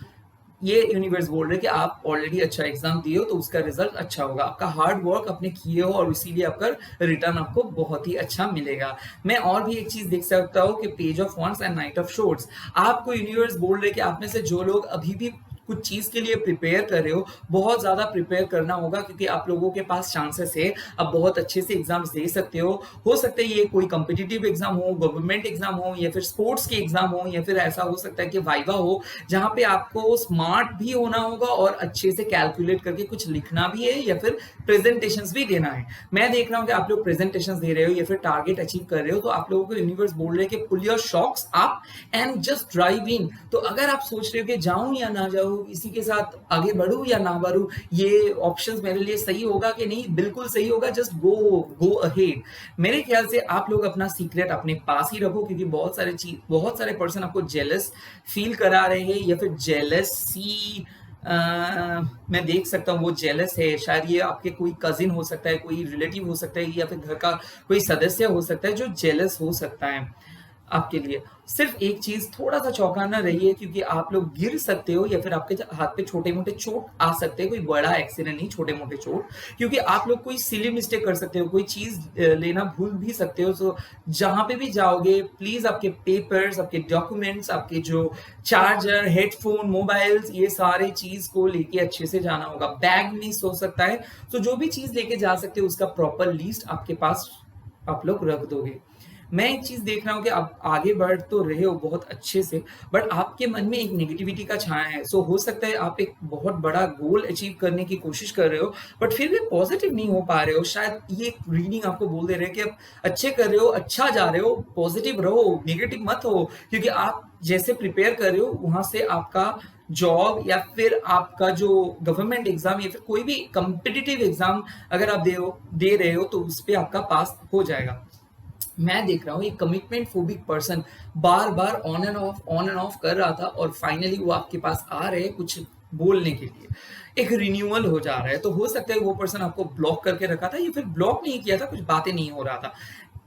ये यूनिवर्स बोल रहे हैं कि आप ऑलरेडी अच्छा एग्जाम दिए हो तो उसका रिजल्ट अच्छा होगा। आपका हार्ड वर्क आपने किए हो और इसीलिए आपका रिटर्न आपको बहुत ही अच्छा मिलेगा। मैं और भी एक चीज देख सकता हूँ कि page of wands and knight of swords, आपको यूनिवर्स बोल रहे हैं कि आप में से जो लोग अभी भी कुछ चीज के लिए प्रिपेयर कर रहे हो, बहुत ज्यादा प्रिपेयर करना होगा, क्योंकि आप लोगों के पास चांसेस है आप बहुत अच्छे से एग्जाम्स दे सकते हो सकता है ये कोई कॉम्पिटिटिव एग्जाम हो, गवर्नमेंट एग्जाम हो या फिर स्पोर्ट्स के एग्जाम हो, या फिर ऐसा हो सकता है कि वाइवा हो जहां पे आपको स्मार्ट भी होना होगा और अच्छे से कैलकुलेट करके कुछ लिखना भी है या फिर प्रेजेंटेशंस भी देना है। मैं देख रहा हूँ कि आप लोग प्रेजेंटेशंस दे रहे हो या फिर टारगेट अचीव कर रहे हो, तो आप लोगों को यूनिवर्स बोल रहे हैं कि pull your socks up and just drive in. तो अगर आप सोच रहे हो कि जाऊं या ना जाऊं, करूँ, इसी के साथ आगे बढ़ूँ या ना बढ़ूँ, ये ऑप्शंस मेरे लिए सही होगा कि नहीं, बिल्कुल सही होगा, जस्ट गो अहेड। मेरे ख्याल से आप लोग अपना सीक्रेट अपने पास ही रखो, क्योंकि बहुत सारे पर्सन आपको जेलस फील करा रहे हैं या फिर जेलसी मैं देख सकता हूँ वो जेलस है। शायद ये आपके कोई कजिन हो सकता है, कोई रिलेटिव हो सकता है या फिर घर का कोई सदस्य हो सकता है जो जेलस हो सकता है आपके लिए। सिर्फ एक चीज, थोड़ा सा चौंकाना रहिए, क्योंकि आप लोग गिर सकते हो या फिर आपके हाथ पे छोटे मोटे चोट आ सकते हैं, कोई बड़ा एक्सीडेंट नहीं, छोटे मोटे चोट, क्योंकि आप लोग कोई सिली मिस्टेक कर सकते हो, कोई चीज लेना भूल भी सकते हो। तो जहां पे भी जाओगे प्लीज आपके पेपर्स, आपके डॉक्यूमेंट्स, आपके जो चार्जर, हेडफोन, मोबाइल्स, ये सारे चीज को लेके अच्छे से जाना होगा। बैग मिस हो सकता है, तो जो भी चीज लेके जा सकते हो उसका प्रॉपर लिस्ट आपके पास आप लोग रख दोगे। मैं एक चीज देख रहा हूँ कि आप आगे बढ़ तो रहे हो बहुत अच्छे से, बट आपके मन में एक नेगेटिविटी का छाया है। सो हो सकता है आप एक बहुत बड़ा गोल अचीव करने की कोशिश कर रहे हो, बट फिर भी पॉजिटिव नहीं हो पा रहे हो। शायद ये रीडिंग आपको बोल दे रहे हैं कि आप अच्छे कर रहे हो, अच्छा जा रहे हो, पॉजिटिव रहो, नेगेटिव मत हो, क्योंकि आप जैसे प्रिपेयर कर रहे हो वहां से आपका जॉब या फिर आपका जो गवर्नमेंट एग्जाम या फिर कोई भी कम्पिटिटिव एग्जाम अगर आप दे रहे हो तो उस पर आपका पास हो जाएगा। मैं देख रहा हूँ एक commitment phobic person bar bar on end of कर रहा था, और फाइनली वो आपके पास आ रहे हैं कुछ बोलने के लिए, एक रिन्यूअल हो जा रहा है। तो हो सकता है वो पर्सन आपको ब्लॉक करके रखा था या फिर ब्लॉक नहीं किया था, कुछ बातें नहीं हो रहा था।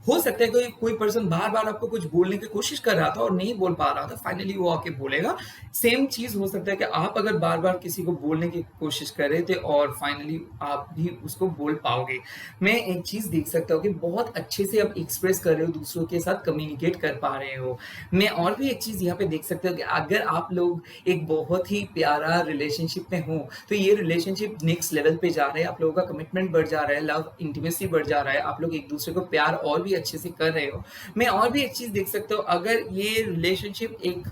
हो सकता है कोई पर्सन बार बार आपको कुछ बोलने की कोशिश कर रहा था और नहीं बोल पा रहा था, फाइनली वो आके बोलेगा। सेम चीज हो सकता है कि आप अगर बार बार किसी को बोलने की कोशिश कर रहे थे और फाइनली आप भी उसको बोल पाओगे। मैं एक चीज देख सकता हूँ कि बहुत अच्छे से आप एक्सप्रेस कर रहे हो, दूसरों के साथ कम्युनिकेट कर पा रहे हो। मैं और भी एक चीज यहाँ पे देख सकते हो कि अगर आप लोग एक बहुत ही प्यारा रिलेशनशिप में हो तो ये रिलेशनशिप नेक्स्ट लेवल पे जा रहे हैं, आप लोगों का कमिटमेंट बढ़ जा रहा है, लव इंटीमेसी बढ़ जा रहा है, आप लोग एक दूसरे को प्यार और भी अच्छे से कर रहे हो। मैं और भी एक चीज देख सकता हूँ, अगर ये रिलेशनशिप एक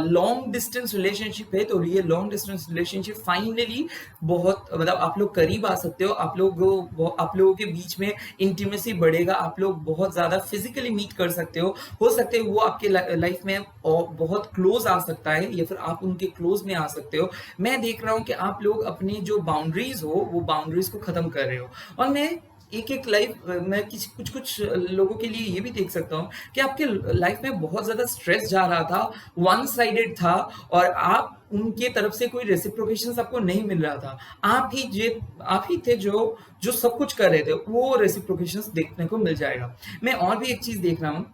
लॉन्ग डिस्टेंस रिलेशनशिप है तो ये लॉन्ग डिस्टेंस रिलेशनशिप फाइनली बहुत मतलब आप लोग करीब आ सकते हो, आप लोगों के बीच में इंटीमेसी बढ़ेगा, आप लोग बहुत ज्यादा फिजिकली मीट कर सकते हो सकता है वो आपके लाइफ में बहुत क्लोज आ सकता है या फिर आप उनके क्लोज में आ सकते हो। मैं देख रहा हूँ कि आप लोग अपनी जो बाउंड्रीज हो वो बाउंड्रीज को खत्म कर रहे हो, और मैं एक लाइफ मैं कुछ लोगों के लिए ये भी देख सकता हूँ कि आपके लाइफ में बहुत ज्यादा स्ट्रेस जा रहा था, वन साइडेड था, और आप उनके तरफ से कोई रेसिप्रोकेशन आपको नहीं मिल रहा था। आप ही थे जो जो सब कुछ कर रहे थे, वो रेसिप्रोकेशन देखने को मिल जाएगा। मैं और भी एक चीज देख रहा हूँ,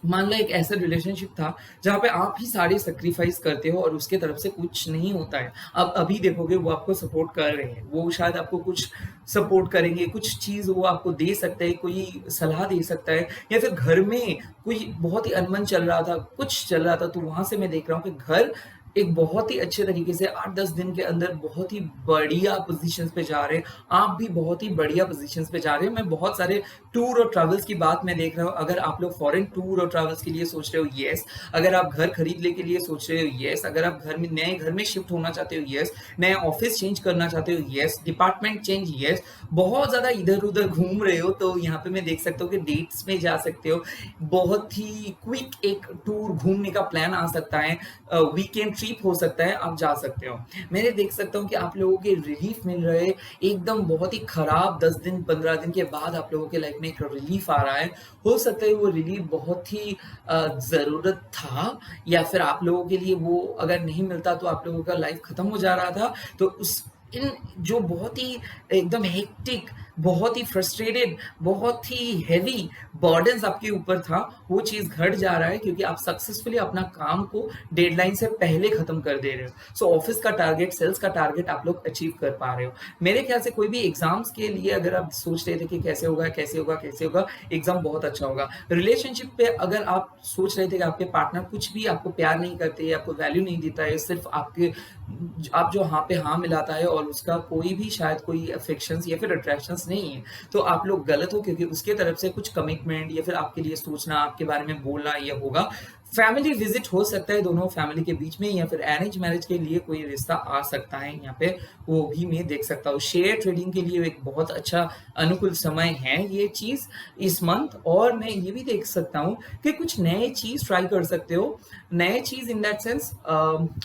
मान लो एक ऐसा रिलेशनशिप था जहाँ पे आप ही सारे सेक्रीफाइस करते हो और उसके तरफ से कुछ नहीं होता है। अब अभी देखोगे वो आपको सपोर्ट कर रहे हैं, वो शायद आपको कुछ सपोर्ट करेंगे, कुछ चीज वो आपको दे सकते हैं, कोई सलाह दे सकता है, या फिर घर में कोई बहुत ही अनबन चल रहा था, कुछ चल रहा था, तो वहां से मैं देख रहा हूँ कि घर एक बहुत ही अच्छे तरीके से 8-10 दिन के अंदर बहुत ही बढ़िया पोजीशंस पे जा रहे हैं, आप भी बहुत ही बढ़िया पोजीशंस पे जा रहे हैं। मैं बहुत सारे टूर और ट्रैवल्स की बात मैं देख रहा हूँ। अगर आप लोग फॉरेन टूर और ट्रैवल्स के लिए सोच रहे हो, यस। अगर आप घर खरीदने के लिए सोच रहे हो, यस। अगर आप नए घर में शिफ्ट होना चाहते हो, यस। नए ऑफिस चेंज करना चाहते हो, यस। Department change, yes. बहुत ज्यादा इधर उधर घूम रहे हो तो यहाँ पे मैं देख सकता हूँ कि डेट्स में जा सकते हो, बहुत ही क्विक एक टूर घूमने का प्लान आ सकता है, वीकेंड ट्रिप हो सकता है, आप जा सकते हो। मैंने देख सकता हूँ कि आप लोगों के रिलीफ मिल रहे हैं, एकदम बहुत ही खराब 10 दिन 15 दिन के बाद आप लोगों के लाइफ में एक रिलीफ आ रहा है। हो सकता है वो रिलीफ बहुत ही जरूरत था, या फिर आप लोगों के लिए वो अगर नहीं मिलता तो आप लोगों का लाइफ खत्म हो जा रहा था। तो उस इन जो बहुत ही एकदम हेक्टिक, बहुत ही फ्रस्ट्रेटेड, बहुत ही हैवी बर्डन्स आपके ऊपर था, वो चीज घट जा रहा है क्योंकि आप सक्सेसफुली अपना काम को डेडलाइन से पहले खत्म कर दे रहे हो। सो ऑफिस का टारगेट, सेल्स का टारगेट आप लोग अचीव कर पा रहे हो। मेरे ख्याल से कोई भी एग्जाम्स के लिए अगर आप सोच रहे थे कि कैसे होगा कैसे होगा कैसे होगा, एग्जाम बहुत अच्छा होगा। रिलेशनशिप पे अगर आप सोच रहे थे कि आपके पार्टनर कुछ भी आपको प्यार नहीं करते, आपको वैल्यू नहीं देता है, सिर्फ आप जो हाँ पे हाँ मिलाता है और उसका कोई भी शायद कोई अफेक्शंस या फिर अट्रैक्शंस नहीं है, तो आप लोग गलत हो, क्योंकि उसके तरफ से कुछ कमिटमेंट या फिर आपके लिए सोचना, आपके बारे में बोलना ये होगा। फैमिली विजिट हो सकता है दोनों फैमिली के बीच में, या फिर अरेंज मैरिज के लिए कोई रिश्ता आ सकता है यहाँ पे, वो भी मैं देख सकता हूँ। शेयर ट्रेडिंग के लिए एक बहुत अच्छा अनुकूल समय है ये चीज़ इस मंथ। और मैं ये भी देख सकता हूँ कि कुछ नए चीज़ ट्राई कर सकते हो। नए चीज़ इन दैट सेंस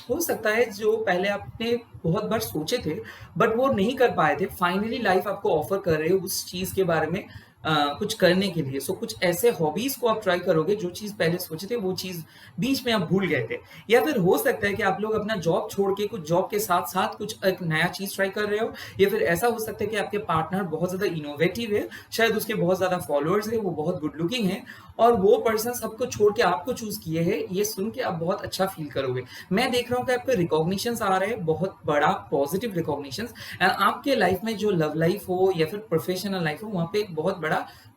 हो सकता है जो पहले आपने बहुत बार सोचे थे बट वो नहीं कर पाए थे, फाइनली लाइफ आपको ऑफर कर रहे हो उस चीज़ के बारे में कुछ करने के लिए। सो कुछ ऐसे हॉबीज को आप ट्राई करोगे जो चीज़ पहले सोचे थे वो चीज़ बीच में आप भूल गए थे। या फिर हो सकता है कि आप लोग अपना जॉब छोड़ के कुछ जॉब के साथ साथ कुछ एक नया चीज़ ट्राई कर रहे हो। या फिर ऐसा हो सकता है कि आपके पार्टनर बहुत ज़्यादा इनोवेटिव है, शायद उसके बहुत ज़्यादा फॉलोअर्स है, वो बहुत गुड लुकिंग है, और वो पर्सन सबको छोड़ के आपको चूज किए है। ये सुन के आप बहुत अच्छा फील करोगे। मैं देख रहा हूँ कि आपके रिकॉग्निशंस आ रहे हैं, बहुत बड़ा पॉजिटिव रिकॉग्निशंस, एंड आपके लाइफ में जो लव लाइफ हो या फिर प्रोफेशनल लाइफ हो वहाँ पे एक बहुत बड़ा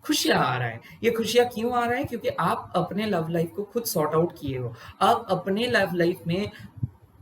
खुशियाँ आ रहा है। ये खुशियाँ क्यों आ रहा है? क्योंकि आप अपने लव लाइफ को खुद सॉर्ट आउट किए हो। आप अपने लव लाइफ में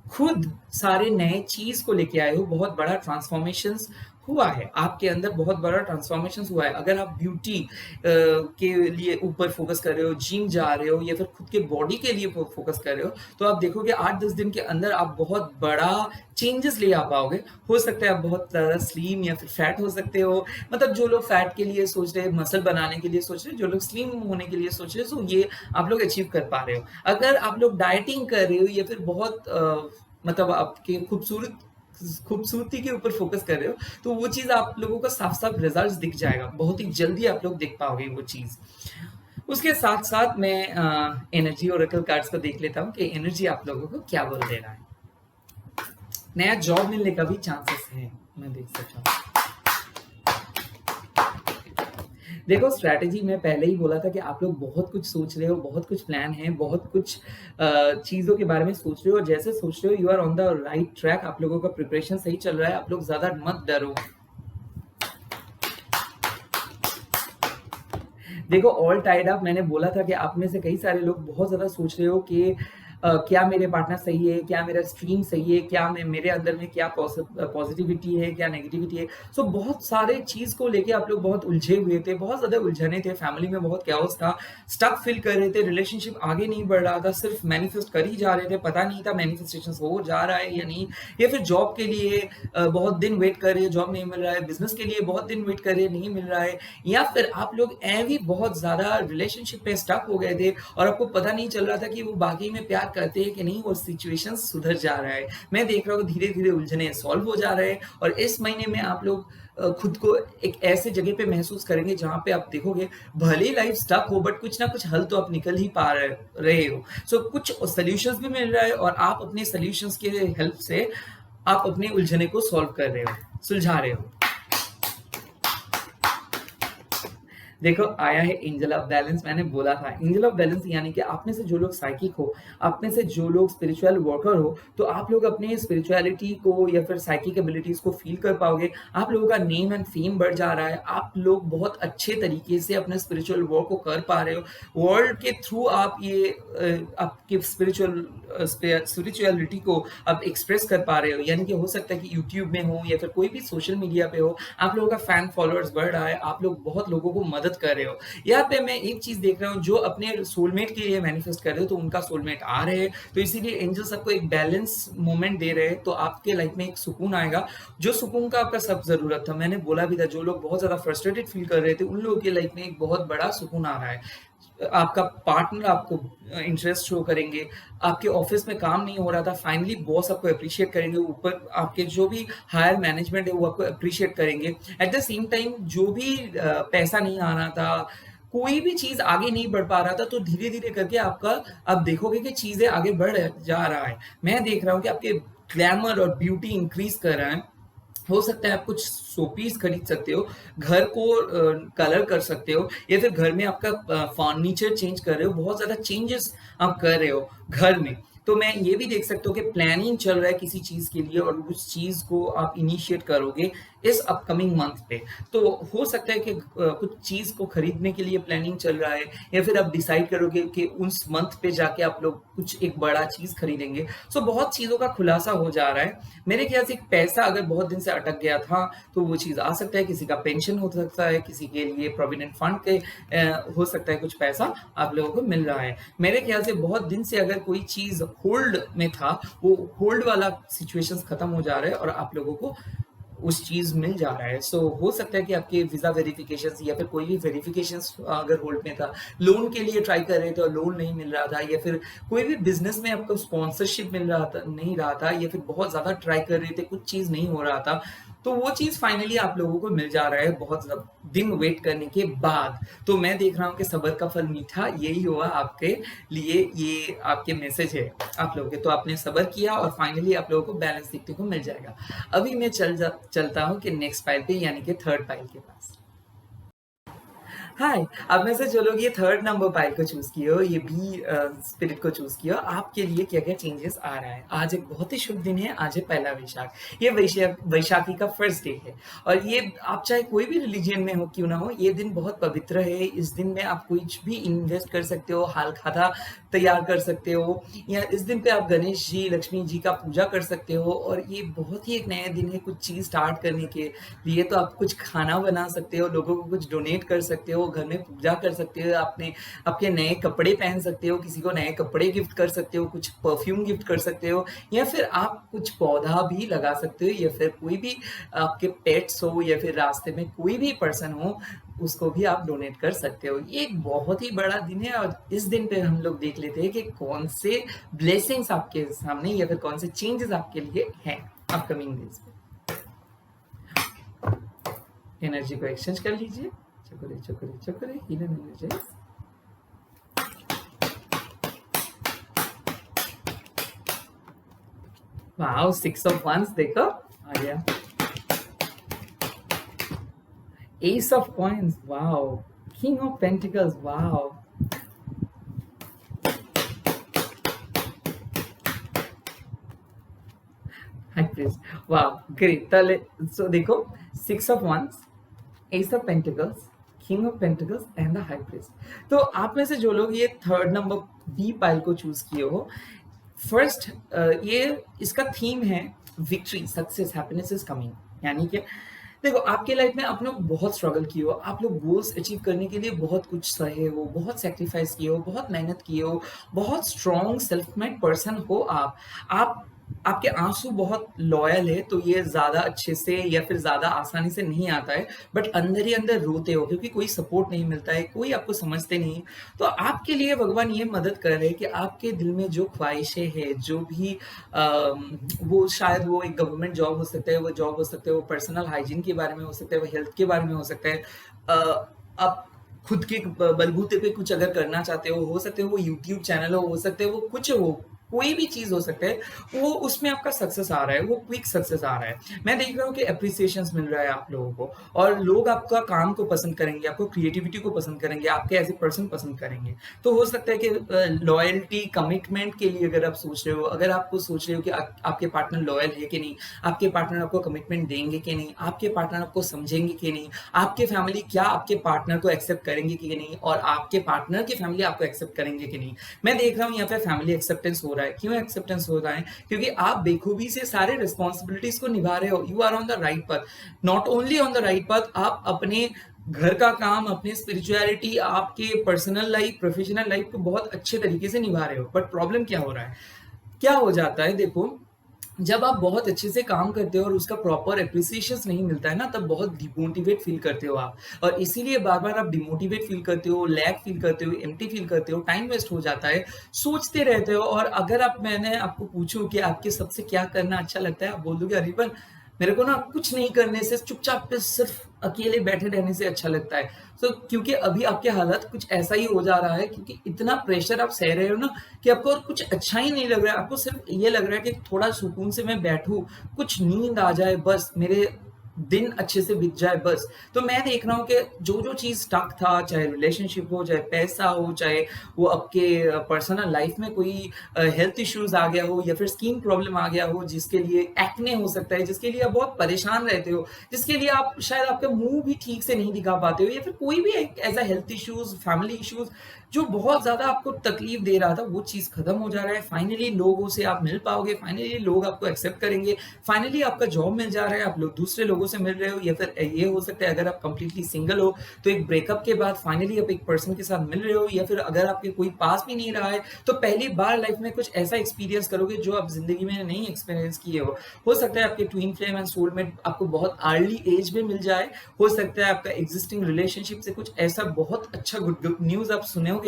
खुद सारे नए चीज को लेके आए हो। बहुत बड़ा ट्रांसफॉर्मेशंस हुआ है आपके अंदर, बहुत बड़ा ट्रांसफॉर्मेशंस हुआ है। अगर आप ब्यूटी के लिए ऊपर फोकस कर रहे हो, जिम जा रहे हो, या फिर खुद के बॉडी के लिए फोकस कर रहे हो, तो आप देखोगे 8-10 दिन के अंदर आप बहुत बड़ा चेंजेस ले आ पाओगे। हो सकता है आप बहुत ज़्यादा स्लिम या फिर फैट हो सकते हो। मतलब जो लोग फैट के लिए सोच रहे हैं, मसल बनाने के लिए सोच रहे हैं, जो लोग स्लिम होने के लिए सोच रहे हैं, तो ये आप लोग अचीव कर पा रहे हो। अगर आप लोग डाइटिंग कर रहे हो या फिर बहुत मतलब आपके खूबसूरती के ऊपर फोकस कर रहे हो, तो वो चीज़ आप लोगों को साफ-साफ रिजल्ट्स दिख जाएगा। बहुत ही जल्दी आप लोग देख पाओगे वो चीज़। उसके साथ-साथ मैं एनर्जी ओरेकल कार्ड्स को देख लेता हूँ कि एनर्जी आप लोगों को क्या बोल दे रहा है। नया जॉब मिलने का भी चांसेस है, मैं देख सकता हूँ। देखो, स्ट्रैटेजी मैं पहले ही बोला था कि आप लोग बहुत कुछ सोच रहे हो, बहुत कुछ प्लान है, बहुत कुछ चीज़ों के बारे में सोच रहे हो, और जैसे सोच रहे हो you are on the right track. आप लोगों का प्रिपरेशन सही चल रहा है, आप लोग ज़्यादा मत डरो। देखो, ऑल टाइड अप, मैंने बोला था कि आप में से कई सारे लोग बहुत ज़्यादा सोच रहे हो कि क्या मेरे पार्टनर सही है, क्या मेरा स्ट्रीम सही है, क्या मेरे अंदर में क्या पॉजिटिविटी है, क्या नेगेटिविटी है। सो बहुत सारे चीज़ को लेके आप लोग बहुत उलझे हुए थे, बहुत ज़्यादा उलझने थे, फैमिली में बहुत कैओस था, स्टक फील कर रहे थे, रिलेशनशिप आगे नहीं बढ़ रहा था, सिर्फ मैनिफेस्ट कर ही जा रहे थे, पता नहीं था मैनिफेस्टेशन हो जा रहा है या नहीं। या फिर जॉब के लिए बहुत दिन वेट कर रहे हैं, जॉब नहीं मिल रहा है, बिजनेस के लिए बहुत दिन वेट कर रहे हैं, नहीं मिल रहा है। या फिर आप लोग भी बहुत ज़्यादा रिलेशनशिप में स्टक हो गए थे और आपको पता नहीं चल रहा था कि वो बाकी में प्यार करते हैं कि नहीं, वो सिचुएशन सुधर जा रहा है। मैं देख रहा हूँ धीरे धीरे उलझने सॉल्व हो जा रहे हैं, और इस महीने में आप लोग खुद को एक ऐसे जगह पे महसूस करेंगे जहाँ पे आप देखोगे भले ही लाइफ स्टक हो बट कुछ ना कुछ हल तो आप निकल ही पा रहे हो। सो कुछ सॉल्यूशंस भी मिल रहा है, और आप अपने सॉल्यूशंस के हेल्प से आप अपने उलझने को सॉल्व कर रहे हो, सुलझा रहे हो। देखो, आया है एंजल ऑफ बैलेंस। मैंने बोला था एंजल ऑफ बैलेंस यानी कि आप में से जो लोग साइकिक हो, आप में से जो लोग स्पिरिचुअल वर्कर हो, तो आप लोग अपने स्पिरिचुअलिटी को या फिर साइकिक एबिलिटीज को फील कर पाओगे। आप लोगों का नेम एंड फेम बढ़ जा रहा है, आप लोग बहुत अच्छे तरीके से अपने स्पिरिचुअल वर्क को कर पा रहे हो। वर्ल्ड के थ्रू आप ये आपके स्पिरिचुअलिटी को आप एक्सप्रेस कर पा रहे हो। यानी कि हो सकता है कि यूट्यूब में हो या फिर कोई भी सोशल मीडिया पे हो, आप लोगों का फैन फॉलोअर्स बढ़ रहा है, आप लोग बहुत लोगों को मदद कर रहे हो। यहाँ पे मैं एक चीज देख रहा हूँ, जो अपने सोलमेट के लिए मैनिफेस्ट कर रहे हो तो उनका सोलमेट आ रहे हैं, तो इसीलिए एंजल्स आपको एक बैलेंस मोमेंट दे रहे हैं, तो आपके लाइफ में एक सुकून आएगा, जो सुकून का आपका सब जरूरत था। मैंने बोला भी था, जो लोग बहुत ज्यादा फ्रस्ट्रेटेड फील कर रहे थे उन लोगों के लाइफ में एक बहुत बड़ा सुकून आ रहा है। आपका पार्टनर आपको इंटरेस्ट शो करेंगे, आपके ऑफिस में काम नहीं हो रहा था, फाइनली बॉस आपको अप्रिशिएट करेंगे, ऊपर आपके जो भी हायर मैनेजमेंट है वो आपको अप्रिशिएट करेंगे। एट द सेम टाइम जो भी पैसा नहीं आ रहा था, कोई भी चीज आगे नहीं बढ़ पा रहा था, तो धीरे धीरे करके आप देखोगे कि चीजें आगे बढ़ जा रहा है। मैं देख रहा हूँ कि आपके ग्लैमर और ब्यूटी इंक्रीज कर रहा है। हो सकता है आप कुछ शोपीस खरीद सकते हो, घर को कलर कर सकते हो, या फिर घर में आपका फर्नीचर चेंज कर रहे हो, बहुत ज्यादा चेंजेस आप कर रहे हो घर में। तो मैं ये भी देख सकता हूँ कि प्लानिंग चल रहा है किसी चीज़ के लिए और उस चीज़ को आप इनिशिएट करोगे इस अपकमिंग मंथ पे। तो हो सकता है कि कुछ चीज़ को खरीदने के लिए प्लानिंग चल रहा है या फिर आप डिसाइड करोगे कि उस मंथ पे जाके आप लोग कुछ एक बड़ा चीज़ खरीदेंगे। सो बहुत चीज़ों का खुलासा हो जा रहा है। मेरे ख्याल से पैसा अगर बहुत दिन से अटक गया था तो वो चीज़ आ सकता है, किसी का पेंशन हो सकता है, किसी के लिए प्रोविडेंट फंड के हो सकता है कुछ पैसा आप लोगों को मिल रहा है। मेरे ख्याल से बहुत दिन से अगर कोई चीज़ होल्ड में था, वो होल्ड वाला सिचुएशंस खत्म हो जा रहा है और आप लोगों को उस चीज़ मिल जा रहा है। सो हो सकता है कि आपके वीज़ा वेरिफिकेशंस या फिर कोई भी वेरिफिकेशंस अगर होल्ड में था, लोन के लिए ट्राई कर रहे थे और लोन नहीं मिल रहा था या फिर कोई भी बिज़नेस में आपको स्पॉन्सरशिप मिल रहा था नहीं रहा था या फिर बहुत ज़्यादा ट्राई कर रहे थे, कुछ चीज़ नहीं हो रहा था, तो वो चीज़ फाइनली आप लोगों को मिल जा रहा है बहुत दिन वेट करने के बाद। तो मैं देख रहा हूँ कि सब्र का फल मीठा, यही हुआ आपके लिए, ये आपके मैसेज है आप लोगों के। तो आपने सब्र किया और फाइनली आप लोगों को बैलेंस देखने को मिल जाएगा। अभी मैं चलता हूँ कि नेक्स्ट पाइल पे, यानी कि थर्ड पाइल के पास। हाय, अब में से जो लोग ये थर्ड नंबर पाइल को चूज किए हो, ये बी स्पिरिट को चूज किया हो, आपके लिए क्या क्या चेंजेस आ रहा है। आज एक बहुत ही शुभ दिन है, आज है पहला वैशाख। ये वैशाखी का फर्स्ट डे है और ये आप चाहे कोई भी रिलीजन में हो क्यों ना हो, ये दिन बहुत पवित्र है। इस दिन में आप कुछ भी इन्वेस्ट कर सकते हो, हाल खाता तैयार कर सकते हो, या इस दिन पे आप गणेश जी, लक्ष्मी जी का पूजा कर सकते हो। और ये बहुत ही एक नया दिन है कुछ चीज़ स्टार्ट करने के लिए। तो आप कुछ खाना बना सकते हो, लोगों को कुछ डोनेट कर सकते हो, घर में पूजा कर सकते हो, आपके नए कपड़े पहन सकते हो, किसी को नए कपड़े गिफ्ट कर सकते हो, कुछ परफ्यूम गिफ्ट कर सकते हो, या फिर आप कुछ पौधा भी लगा सकते हो, या फिर कोई भी आपके पेट्स हो या फिर रास्ते में कोई भी पर्सन हो उसको भी आप डोनेट कर सकते हो। ये एक बहुत ही बड़ा दिन है और इस दिन पे हम लोग देख लेते हैं कि कौन से ब्लेसिंग्स आपके सामने या फिर कौन से चेंजेस आपके लिए हैं अपकमिंग डेज में। एनर्जी को एक्सचेंज कर लीजिए। चकोरे चकोरे चकोरे hidden energies. Wow, 6 of wands देखो आ गया। Ace of coins, wow. King of pentacles, wow. High priest, wow, great. ताले so देखो 6 of wands, Ace of pentacles, King of pentacles and the high priest. तो आप में से जो लोग ये थर्ड नंबर बी पाइल को चूज किए हो, फर्स्ट ये इसका थीम है victory, success, happiness is coming. यानी कि देखो आपके लाइफ में आप लोग बहुत स्ट्रगल किए हो, आप लोग गोल्स अचीव करने के लिए बहुत कुछ सहे हो, बहुत सेक्रीफाइस किए हो, बहुत मेहनत किए हो, बहुत स्ट्रॉन्ग सेल्फ मेड पर्सन हो आप आपके आंसू बहुत लॉयल है, तो ये ज्यादा अच्छे से या फिर ज्यादा आसानी से नहीं आता है, बट अंदर ही अंदर रोते हो क्योंकि कोई सपोर्ट नहीं मिलता है, कोई आपको समझते नहीं। तो आपके लिए भगवान ये मदद कर रहे हैं कि आपके दिल में जो ख्वाहिशें हैं, जो भी वो शायद वो एक गवर्नमेंट जॉब हो सकता है, वो जॉब हो सकता है, वो पर्सनल हाइजीन के बारे में हो सकता है, वो हेल्थ के बारे में हो सकता है, आप खुद के बलबूते पे कुछ अगर करना चाहते हो सकते हो वो यूट्यूब चैनल हो सकते हो वो कुछ हो, कोई भी चीज हो सकता है, वो उसमें आपका सक्सेस आ रहा है, वो क्विक सक्सेस आ रहा है। मैं देख रहा हूँ कि अप्रिसिएशंस मिल रहा है आप लोगों को और लोग आपका काम को पसंद करेंगे, आपको क्रिएटिविटी को पसंद करेंगे, आपके एज ए पर्सन पसंद करेंगे। तो हो सकता है कि लॉयल्टी, कमिटमेंट के लिए अगर आप सोच रहे हो, अगर आपको सोच रहे हो कि आपके पार्टनर लॉयल है कि नहीं, आपके पार्टनर आपको कमिटमेंट देंगे कि नहीं, आपके पार्टनर आपको समझेंगे कि नहीं, आपके फैमिली क्या आपके पार्टनर को एक्सेप्ट करेंगे कि नहीं, और आपके पार्टनर की फैमिली आपको एक्सेप्ट करेंगे कि नहीं। मैं देख रहा हूँ यहाँ पे फैमिली एक्सेप्टेंस हो रहा है। क्यों एक्सेप्टेंस हो रहा है? क्योंकि आप बेखूबी से सारे रिस्पॉन्सिबिलिटीज को निभा रहे हो। You are on the right path, not only on the right path, आप अपने घर का काम, अपनी स्पिरिचुअलिटी, आपके पर्सनल लाइफ, प्रोफेशनल लाइफ को बहुत अच्छे तरीके से निभा रहे हो। बट प्रॉब्लम क्या हो रहा है, क्या हो जाता है, देखो जब आप बहुत अच्छे से काम करते हो और उसका प्रॉपर एप्रिसिएशन नहीं मिलता है ना, तब बहुत डिमोटिवेट फील करते हो आप, और इसीलिए बार बार आप डिमोटिवेट फील करते हो, लैग फील करते हो, एम्प्टी फील करते हो, टाइम वेस्ट हो जाता है, सोचते रहते हो। और अगर मैंने आपको पूछूं कि आपके सबसे क्या करना अच्छा लगता है, आप बोल दोगे अरिबन मेरे को ना कुछ नहीं करने से, चुपचाप पे सिर्फ अकेले बैठे रहने से अच्छा लगता है। तो क्योंकि अभी आपके हालत कुछ ऐसा ही हो जा रहा है, क्योंकि इतना प्रेशर आप सह रहे हो ना कि आपको और कुछ अच्छा ही नहीं लग रहा है। आपको सिर्फ ये लग रहा है कि थोड़ा सुकून से मैं बैठूं, कुछ नींद आ जाए, बस मेरे दिन अच्छे से बीत जाए बस। तो मैं देख रहा हूँ कि जो-जो चीज़ स्टक था, चाहे रिलेशनशिप हो, चाहे पैसा हो, चाहे वो आपके पर्सनल लाइफ में कोई हेल्थ इश्यूज़ आ गया हो या फिर स्किन प्रॉब्लम आ गया हो, जिसके लिए एक्ने हो सकता है, जिसके लिए आप बहुत परेशान रहते हो, जिसके लिए आप शायद आपका मुँह भी ठीक से नहीं दिखा पाते हो या फिर कोई भी एक as a health issues, family issues जो बहुत ज़्यादा आपको तकलीफ दे रहा था, वो चीज़ खत्म हो जा रहा है। फाइनली लोगों से आप मिल पाओगे, फाइनली लोग आपको एक्सेप्ट करेंगे, फाइनली आपका जॉब मिल जा रहा है, आप लोग दूसरे लोगों से मिल रहे हो या फिर ये हो सकता है अगर आप कंप्लीटली सिंगल हो, तो एक ब्रेकअप के बाद फाइनली आप एक पर्सन के साथ मिल रहे हो या फिर अगर आपके कोई पास भी नहीं रहा है, तो पहली बार लाइफ में कुछ ऐसा एक्सपीरियंस करोगे जो आप ज़िंदगी में नहीं एक्सपीरियंस किए हो। हो सकता है आपके ट्विन फ्लेम एंड सोलमेट आपको बहुत अर्ली एज में मिल जाए, हो सकता है आपका एक्जिस्टिंग रिलेशनशिप से कुछ ऐसा बहुत अच्छा गुड न्यूज़ आप सुनोगे,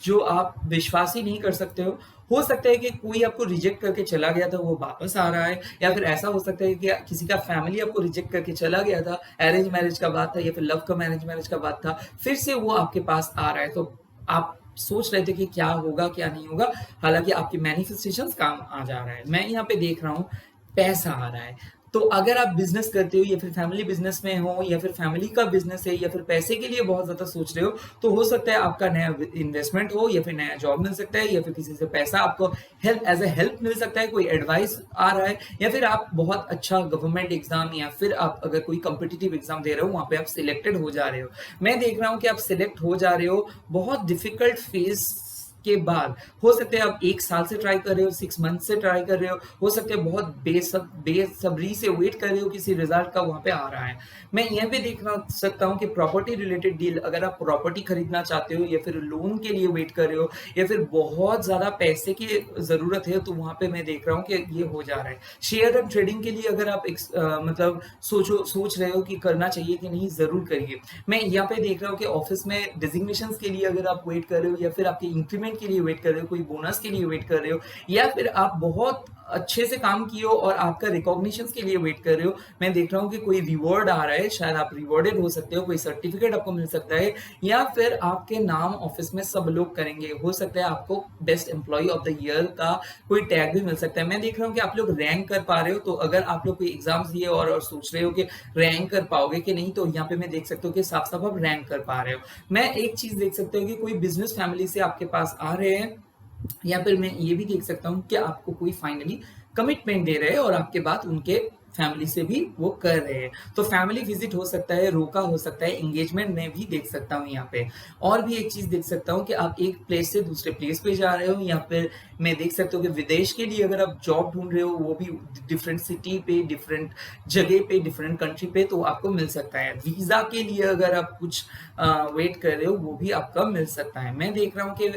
जो आप विश्वास ही नहीं कर सकते हो। हो सकता है कि कोई आपको रिजेक्ट करके चला गया था, वो वापस आ रहा है या फिर ऐसा हो सकता है कि किसी का फैमिली आपको रिजेक्ट करके चला गया था, अरेंज मैरिज का बात था या फिर लव कम अरेंज मैरिज का बात था, फिर से वो आपके पास आ रहा है। तो आप सोच रहे थे कि क्या होगा, क्या नहीं होगा, हालाँकि आपकी मैनिफेस्टेशंस काम आ जा रहा है। मैं यहाँ पे देख रहा हूँ, पैसा आ रहा है। तो अगर आप बिज़नेस करते हो या फिर फैमिली बिज़नेस में हो या फिर फैमिली का बिज़नेस है या फिर पैसे के लिए बहुत ज़्यादा सोच रहे हो, तो हो सकता है आपका नया इन्वेस्टमेंट हो या फिर नया जॉब मिल सकता है या फिर किसी से पैसा आपको हेल्प एज़ अ हेल्प मिल सकता है, कोई एडवाइस आ रहा है या फिर आप बहुत अच्छा गवर्नमेंट एग्ज़ाम या फिर आप अगर कोई कॉम्पिटिटिव एग्ज़ाम दे रहे हो, वहाँ पे आप सिलेक्टेड हो जा रहे हो। मैं देख रहा हूँ कि आप सिलेक्ट हो जा रहे हो, बहुत डिफ़िकल्ट फ़ेज़ के बाद। हो सकता है आप 1 साल से ट्राई कर रहे हो, 6 मंथ से ट्राई कर रहे हो सकता है बहुत बेसब्री से वेट कर रहे हो किसी रिज़ल्ट का वहाँ पे आ रहा है। मैं ये भी देखना सकता हूँ कि प्रॉपर्टी रिलेटेड डील अगर आप प्रॉपर्टी खरीदना चाहते हो या फिर लोन के लिए वेट कर रहे हो या फिर बहुत ज़्यादा पैसे की ज़रूरत है, तो वहाँ पे मैं देख रहा हूँ कि ये हो जा रहा है। शेयर एंड ट्रेडिंग के लिए अगर आप मतलब सोच रहे हो कि करना चाहिए कि नहीं, ज़रूर करिए। मैं यहाँ पे देख रहा हूँ कि ऑफ़िस में डेज़िग्नेशंस के लिए अगर आप वेट कर रहे हो या फिर आपके इंक्रीमेंट के लिए वेट कर रहे हो, कोई बोनस के लिए वेट कर रहे हो या फिर आप बहुत अच्छे से काम किए हो और आपका रिकॉग्निशंस के लिए वेट कर रहे हो, मैं देख रहा हूँ कि कोई रिवॉर्ड आ रहा है, शायद आप रिवॉर्डेड हो सकते हो, कोई सर्टिफिकेट आपको मिल सकता है या फिर आपके नाम ऑफिस में सब लोग करेंगे। हो सकता है आपको best employee of the year का कोई टैग भी मिल सकता है। मैं देख रहा हूँ कि आप लोग रैंक कर पा रहे हो, तो अगर आप लोग कोई एग्जाम्स दिए और सोच रहे हो कि रैंक कर पाओगे कि नहीं, तो यहाँ पे मैं देख सकता हूँ कि साफ-साफ आप रैंक कर पा रहे हो। मैं एक चीज़ देख सकता हूँ कि कोई बिज़नेस फैमिली से आपके पास आ रहे हैं या फिर मैं ये भी देख सकता हूँ कि आपको कोई फाइनली कमिटमेंट दे रहे हैं और आपके बाद उनके फैमिली से भी वो कर रहे हैं। तो फैमिली विजिट हो सकता है, रोका हो सकता है, एंगेजमेंट में भी देख सकता हूँ यहाँ पे। और भी एक चीज़ देख सकता हूँ कि आप एक प्लेस से दूसरे प्लेस पे जा रहे हो या फिर मैं देख सकता हूँ कि विदेश के लिए अगर आप जॉब ढूँढ रहे हो, वो भी डिफरेंट सिटी पे, डिफरेंट जगह पे, डिफरेंट कंट्री पे, तो आपको मिल सकता है। वीज़ा के लिए अगर आप कुछ वेट कर रहे हो, वो भी आपका मिल सकता है। मैं देख रहा हूँ कि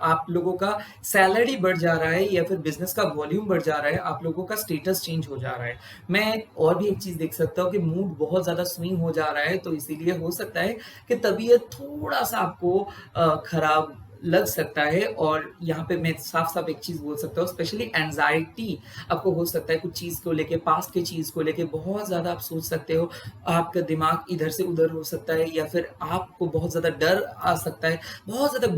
आप लोगों का सैलरी बढ़ जा रहा है या फिर बिज़नेस का वॉल्यूम बढ़ जा रहा है, आप लोगों का स्टेटस चेंज हो जा रहा है। मैं और भी एक चीज़ देख सकता हूँ कि मूड बहुत ज़्यादा स्विंग हो जा रहा है, तो इसीलिए हो सकता है कि तबीयत थोड़ा-सा आपको खराब लग सकता है और यहाँ पे मैं साफ-साफ एक चीज़ बोल सकता हूँ, स्पेशली एंग्ज़ायटी आपको हो सकता है कुछ चीज़ को लेके, पास्ट की चीज़ को लेके बहुत ज़्यादा आप सोच सकते हो। आपका दिमाग इधर से उधर हो सकता है या फिर आपको बहुत ज़्यादा डर आ सकता है, बहुत ज़्यादा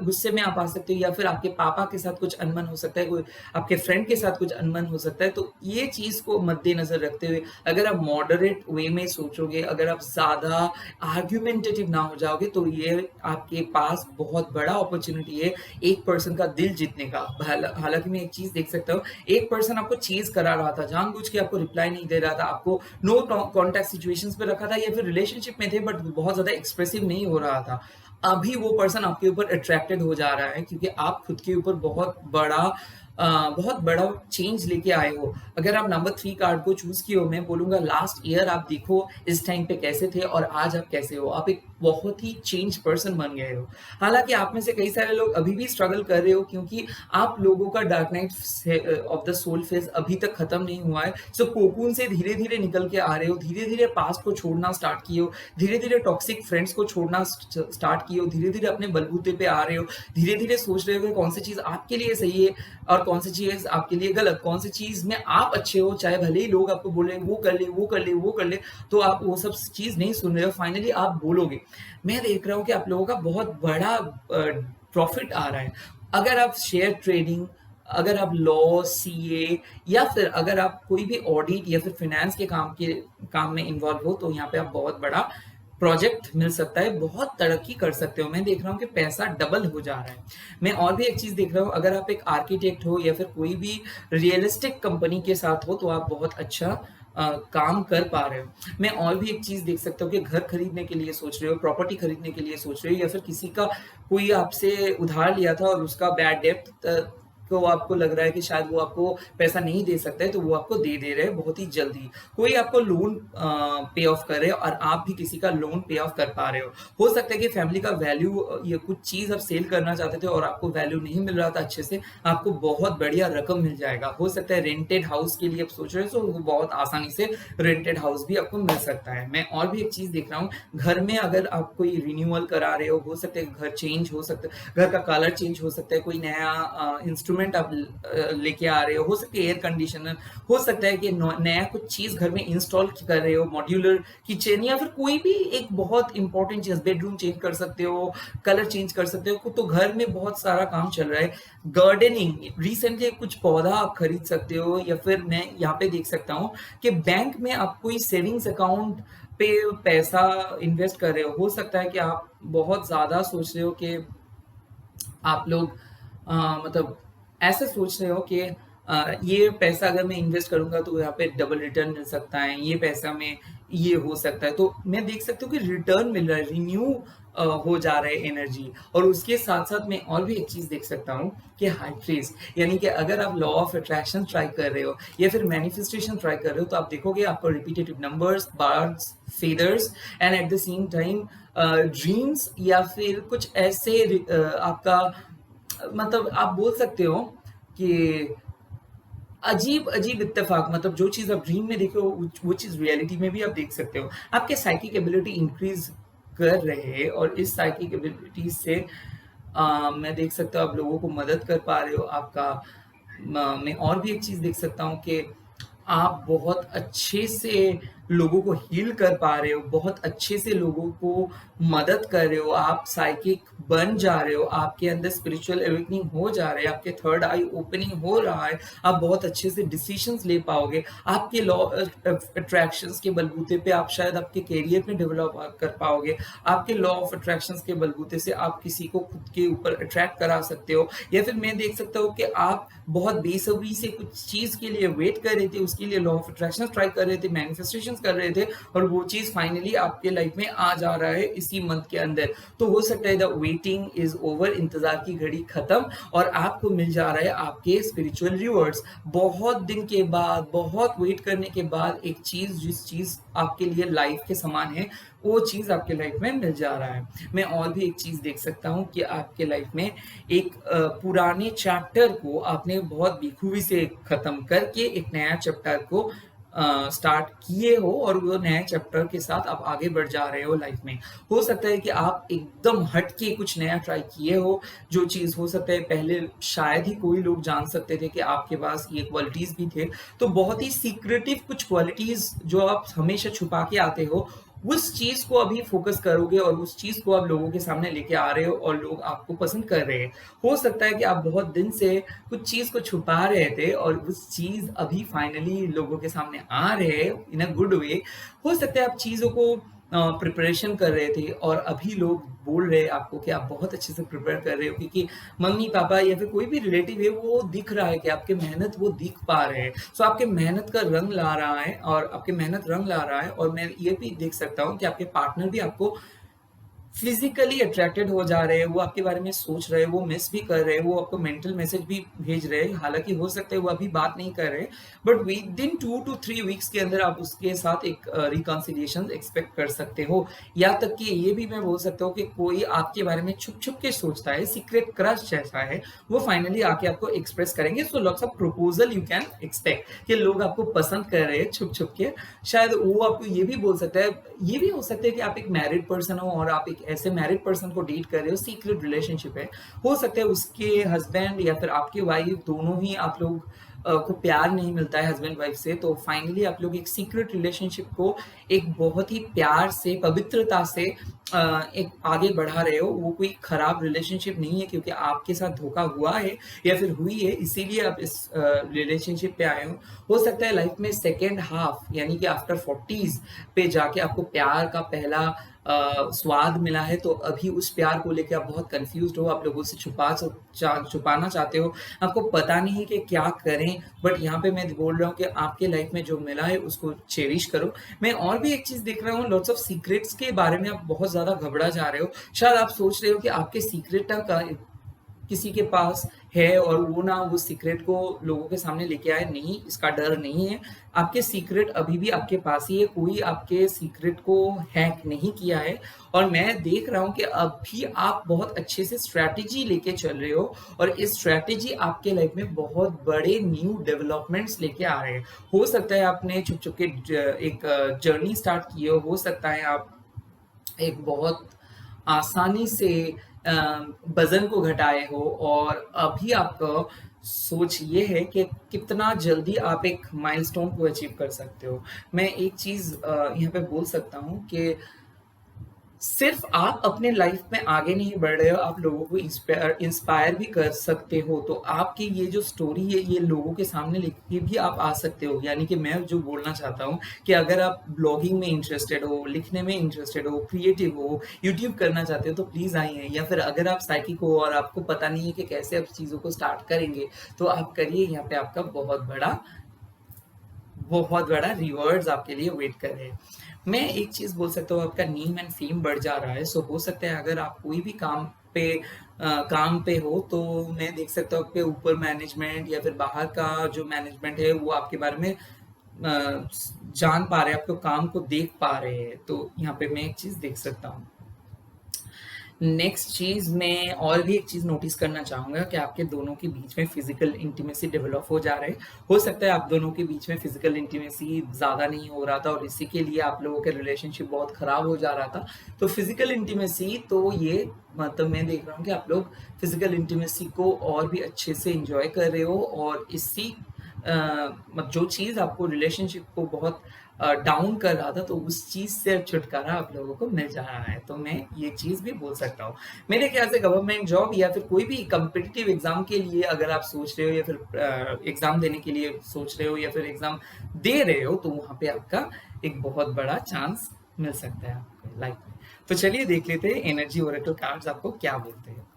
गुस्से में आप आ सकते हो या फिर आपके पापा के साथ कुछ अनबन हो सकता है, कोई आपके फ्रेंड के साथ कुछ अनबन हो सकता है। तो ये चीज़ को मद्देनज़र रखते हुए अगर आप मॉडरेट वे में सोचोगे, अगर आप ज़्यादा आर्ग्यूमेंटेटिव ना हो जाओगे, तो ये आपके पास बहुत बड़ा अपॉर्चुनिटी है एक पर्सन का दिल जीतने का। हालाँकि मैं एक चीज़ देख सकता हूँ, एक पर्सन आपको चेज़ करा रहा था, जानबूझ के आपको रिप्लाई नहीं दे रहा था, आपको नो कॉन्टैक्ट सिचुएशंस पे रखा था या फिर रिलेशनशिप में थे बट बहुत ज़्यादा एक्सप्रेसिव नहीं हो रहा था। अभी वो पर्सन आपके ऊपर अट्रैक्टेड हो जा रहा है क्योंकि आप खुद के ऊपर बहुत बड़ा चेंज लेके आए हो। अगर आप नंबर 3 कार्ड को चूज़ किए हो, मैं बोलूँगा लास्ट ईयर आप देखो इस टाइम पे कैसे थे और आज आप कैसे हो। आप एक बहुत ही चेंज पर्सन बन गए हो। हालाँकि आप में से कई सारे लोग अभी भी स्ट्रगल कर रहे हो क्योंकि आप लोगों का डार्क नाइट से ऑफ द सोल फेज़ अभी तक खत्म नहीं हुआ है। सो कोकून से धीरे-धीरे निकल के आ रहे हो, धीरे-धीरे पास्ट को छोड़ना स्टार्ट किए हो, धीरे-धीरे टॉक्सिक फ्रेंड्स को छोड़ना स्टार्ट किए हो, धीरे-धीरे अपने बलबूते पे आ रहे हो, धीरे-धीरे सोच रहे हो कि कौन सी चीज़ आपके लिए सही है और कौन सी चीज़ आपके लिए गलत, कौन सी चीज़ में आप अच्छे हो, चाहे भले ही लोग आपको बोले वो कर ले, वो कर ले, वो कर ले, तो आप वो सब चीज़ नहीं सुन रहे हो, फाइनली आप बोलोगे। मैं देख रहा हूँ कि आप लोगों का बहुत बड़ा प्रॉफ़िट आ रहा है। अगर आप शेयर ट्रेडिंग अगर आप लॉ, सीए या फिर अगर आप कोई भी ऑडिट या फिर फाइनेंस के काम में इन्वॉल्व हो, तो यहाँ पे आप बहुत बड़ा प्रोजेक्ट मिल सकता है, बहुत तरक्की कर सकते हो। मैं देख रहा हूँ कि पैसा डबल हो जा रहा है। मैं और भी एक चीज़ देख रहा हूँ, अगर आप एक आर्किटेक्ट हो या फिर कोई भी रियलिस्टिक कंपनी के साथ हो, तो आप बहुत अच्छा काम कर पा रहे हो। मैं और भी एक चीज़ देख सकता हूँ कि घर खरीदने के लिए सोच रहे हो, प्रॉपर्टी खरीदने के लिए सोच रहे हो, या फिर किसी का कोई आपसे उधार लिया था और उसका बैड डेब्ट को आपको लग रहा है कि शायद वो आपको पैसा नहीं दे सकता है, तो वो आपको दे रहे हैं बहुत ही जल्दी। कोई आपको लोन पे ऑफ कर रहे हो और आप भी किसी का लोन पे ऑफ कर पा रहे हो। हो सकता है कि फैमिली का वैल्यू या कुछ चीज़ आप सेल करना चाहते थे और आपको वैल्यू नहीं मिल रहा था अच्छे से, आपको बहुत बढ़िया रकम मिल जाएगा। हो सकता है रेंटेड हाउस के लिए आप सोच रहे हो, तो बहुत आसानी से रेंटेड हाउस भी आपको मिल सकता है। मैं और भी एक चीज़ देख रहा हूँ, घर में अगर आप कोई रिन्यूअल करा रहे हो सकता है घर चेंज हो सकता है, घर का कलर चेंज हो सकता है, कोई नया इंस्ट्रूमेंट आप लेके आ रहे हो सकता है एयर कंडीशनर, हो सकता है कि नया कुछ चीज़ घर में इंस्टॉल कर रहे हो, मॉड्यूलर किचन या फिर कोई भी एक बहुत इंपॉर्टेंट चीज़, बेडरूम चेंज कर सकते हो, कलर चेंज कर सकते हो, तो घर में बहुत सारा काम चल रहा है। गार्डनिंग, रिसेंटली कुछ पौधा आप खरीद सकते हो, या फिर मैं यहाँ पे देख सकता हूँ कि बैंक में आप कोई सेविंग्स अकाउंट पे पैसा इन्वेस्ट कर रहे हो सकता है कि आप बहुत ज़्यादा सोच रहे हो कि आप लोग मतलब ऐसे सोच रहे हो कि ये पैसा अगर मैं इन्वेस्ट करूँगा तो यहाँ पे डबल रिटर्न मिल सकता है, ये पैसा में ये हो सकता है। तो मैं देख सकता हूँ कि रिटर्न मिल रहा है, रिन्यू हो जा रहा है एनर्जी। और उसके साथ-साथ मैं और भी एक चीज़ देख सकता हूँ कि हाई फ्रेज़, यानी कि अगर आप लॉ ऑफ अट्रैक्शन ट्राई कर रहे हो या फिर मैनिफेस्टेशन ट्राई कर रहे हो, तो आप देखोगे आपको repetitive numbers, birds, feathers and at the same time dreams या फिर कुछ ऐसे आपका मतलब आप बोल सकते हो कि अजीब-अजीब इत्तेफ़ाक, मतलब जो चीज़ आप ड्रीम में देखे हो वो चीज़ रियलिटी में भी आप देख सकते हो। आपके साइकिक एबिलिटी इंक्रीज़ कर रहे हैं और इस साइकिक एबिलिटी से मैं देख सकता हूँ आप लोगों को मदद कर पा रहे हो। आपका मैं और भी एक चीज़ देख सकता हूँ कि आप बहुत अच्छे से लोगों को हील कर पा रहे हो, बहुत अच्छे से लोगों को मदद कर रहे हो, आप साइकिक बन जा रहे हो, आपके अंदर स्पिरिचुअल अवेकनिंग हो जा रहा है, आपके थर्ड आई ओपनिंग हो रहा है, आप बहुत अच्छे से डिसीजंस ले पाओगे। आपके लॉ अट्रैक्शंस के बलबूते पे आप शायद आपके करियर में डेवलप कर पाओगे। आपके लॉ ऑफ अट्रैक्शंस के बलबूते से आप किसी को खुद के ऊपर अट्रैक्ट करा सकते हो, या फिर मैं देख सकता हूँ कि आप बहुत बेसब्री से कुछ चीज़ के लिए वेट कर रहे थे, उसके लिए लॉ ऑफ अट्रैक्शन ट्राई कर रहे थे, मैनिफेस्टेशंस कर रहे थे, और वो चीज़ फाइनली आपके लाइफ में आ जा रहा है इसी मंथ के अंदर। तो हो सकता है द वेटिंग इज ओवर, इंतजार की घड़ी खत्म, और आपको मिल जा रहा है आपके स्पिरिचुअल रिवॉर्ड्स। बहुत दिन के बाद, बहुत वेट करने के बाद एक चीज़, जिस चीज़ आपके लिए लाइफ के समान है, वो चीज़ आपके लाइफ में मिल जा रहा है। मैं और भी एक चीज़ देख सकता हूँ कि आपके लाइफ में एक पुराने चैप्टर को आपने बहुत बेखूबी से खत्म करके एक नया चैप्टर को स्टार्ट किए हो, और वो नए चैप्टर के साथ आप आगे बढ़ जा रहे हो लाइफ में। हो सकता है कि आप एकदम हट के कुछ नया ट्राई किए हो, जो चीज़ हो सकता है पहले शायद ही कोई लोग जान सकते थे कि आपके पास ये क्वालिटीज़ भी थे। तो बहुत ही सीक्रेटिव कुछ क्वालिटीज़ जो आप हमेशा छुपा के आते हो, उस चीज़ को अभी फ़ोकस करोगे और उस चीज़ को आप लोगों के सामने लेके आ रहे हो और लोग आपको पसंद कर रहे हैं। हो सकता है कि आप बहुत दिन से कुछ चीज़ को छुपा रहे थे और उस चीज़ अभी फाइनली लोगों के सामने आ रहे हैं इन अ गुड वे। हो सकता है आप चीज़ों को प्रिपरेशन कर रहे थे और अभी लोग बोल रहे हैं आपको कि आप बहुत अच्छे से प्रिपेयर कर रहे हो, क्योंकि मम्मी-पापा या फिर कोई भी रिलेटिव है, वो दिख रहा है कि आपकी मेहनत वो दिख पा रहे हैं। सो आपके मेहनत का रंग ला रहा है, और आपकी मेहनत रंग ला रहा है, और मैं ये भी देख सकता हूँ कि आपके पार्टनर भी आपको फिजिकली अट्रैक्टेड हो जा रहे हैं, वो आपके बारे में सोच रहे हैं, वो मिस भी कर रहे हैं, वो आपको मेंटल मैसेज भी भेज रहे हैं। हालाँकि हो सकता है वो अभी बात नहीं कर रहे, बट विदिन 2 टू 3 वीक्स के अंदर आप उसके साथ एक रिकॉन्सिलिएशन एक्सपेक्ट कर सकते हो। यहाँ तक कि ये भी मैं बोल सकता हूँ कि कोई आपके बारे में छुप-छुप के सोचता है, सीक्रेट क्रश जैसा है, वो फाइनली आके आपको एक्सप्रेस करेंगे। So lots of proposal you can expect कि लोग आपको पसंद कर रहे हैं छुप-छुप के। शायद वो आपको ये भी बोल सकता है, ये भी हो सकता है कि आप एक मैरिड पर्सन हो और आप एक ऐसे मैरिड पर्सन को डेट कर रहे हो, सीक्रेट रिलेशनशिप है। हो सकता है उसके हस्बैंड या फिर आपके वाइफ दोनों ही आप लोग को प्यार नहीं मिलता है हस्बैंड वाइफ से, तो फाइनली आप लोग एक सीक्रेट रिलेशनशिप को एक बहुत ही प्यार से, पवित्रता से एक आगे बढ़ा रहे हो। वो कोई खराब रिलेशनशिप नहीं है क्योंकि आपके साथ धोखा हुआ है या फिर हुई है, इसीलिए आप इस रिलेशनशिप पे आए हो सकता है लाइफ में सेकेंड हाफ यानी कि आफ्टर 40s पे जाके आपको प्यार का पहला स्वाद मिला है, तो अभी उस प्यार को लेके आप बहुत कंफ्यूज्ड हो, आप लोगों से छुपाना चाहते हो, आपको पता नहीं है कि क्या करें। बट यहाँ पे मैं बोल रहा हूँ कि आपके लाइफ में जो मिला है उसको चेरिश करो। मैं और भी एक चीज देख रहा हूँ, लॉट्स ऑफ सीक्रेट्स के बारे में आप बहुत ज्यादा घबरा जा रहे हो। शायद आप सोच रहे हो कि आपके सीक्रेट का किसी के पास है और वो ना वो सीक्रेट को लोगों के सामने लेके आए। नहीं, इसका डर नहीं है। आपके सीक्रेट अभी भी आपके पास ही है, कोई आपके सीक्रेट को हैक नहीं किया है। और मैं देख रहा हूँ कि अभी आप बहुत अच्छे से स्ट्रैटेजी लेके चल रहे हो और इस स्ट्रैटेजी आपके लाइफ में बहुत बड़े न्यू डेवलपमेंट्स लेके आ रहे हैं। हो सकता है आपने छुप छुप के एक जर्नी स्टार्ट की हो सकता है आप एक बहुत आसानी से वजन को घटाए हो और अभी आपका सोच ये है कि कितना जल्दी आप एक माइलस्टोन को अचीव कर सकते हो। मैं एक चीज यहाँ पे बोल सकता हूँ कि सिर्फ आप अपने लाइफ में आगे नहीं बढ़ रहे हो, आप लोगों को इंस्पायर भी कर सकते हो। तो आपकी ये जो स्टोरी है ये लोगों के सामने लेके भी आप आ सकते हो। यानी कि मैं जो बोलना चाहता हूँ कि अगर आप ब्लॉगिंग में इंटरेस्टेड हो, लिखने में इंटरेस्टेड हो, क्रिएटिव हो, यूट्यूब करना चाहते हो तो प्लीज आइए। या फिर अगर आप साइकिक हो और आपको पता नहीं है कि कैसे आप चीजों को स्टार्ट करेंगे तो आप करिए। यहाँ पे आपका बहुत बड़ा रिवॉर्ड्स आपके लिए वेट कर रहे हैं। मैं एक चीज बोल सकता हूँ, आपका नेम एंड फेम बढ़ जा रहा है। सो हो सकता है अगर आप कोई भी काम पे हो तो मैं देख सकता हूँ आपके ऊपर मैनेजमेंट या फिर बाहर का जो मैनेजमेंट है वो आपके बारे में जान पा रहे हैं, आपके काम को देख पा रहे हैं। तो यहाँ पे मैं एक चीज देख सकता हूँ। नेक्स्ट चीज मैं और भी एक चीज नोटिस करना चाहूंगा कि आपके दोनों के बीच में फिजिकल इंटीमेसी डेवलप हो जा रहे हैं। हो सकता है आप दोनों के बीच में फिजिकल इंटीमेसी ज्यादा नहीं हो रहा था और इसी के लिए आप लोगों का रिलेशनशिप बहुत खराब हो जा रहा था। तो फिजिकल इंटीमेसी तो ये मतलब मैं देख रहा हूँ कि आप लोग फिजिकल इंटीमेसी को और भी अच्छे से इंजॉय कर रहे हो और इसी जो चीज आपको रिलेशनशिप को बहुत डाउन कर रहा था तो उस चीज से छुटकारा आप लोगों को मिल जा रहा है। तो मैं ये चीज भी बोल सकता हूँ। मेरे ख्याल से गवर्नमेंट जॉब या फिर कोई भी कम्पिटिटिव एग्जाम के लिए अगर आप सोच रहे हो या फिर एग्जाम देने के लिए सोच रहे हो या फिर एग्जाम दे रहे हो तो वहां पे आपका एक बहुत बड़ा चांस मिल सकता है आपको लाइफ में। तो चलिए देख लेते हैं एनर्जी ओरेकल कार्ड्स आपको क्या बोलते हैं।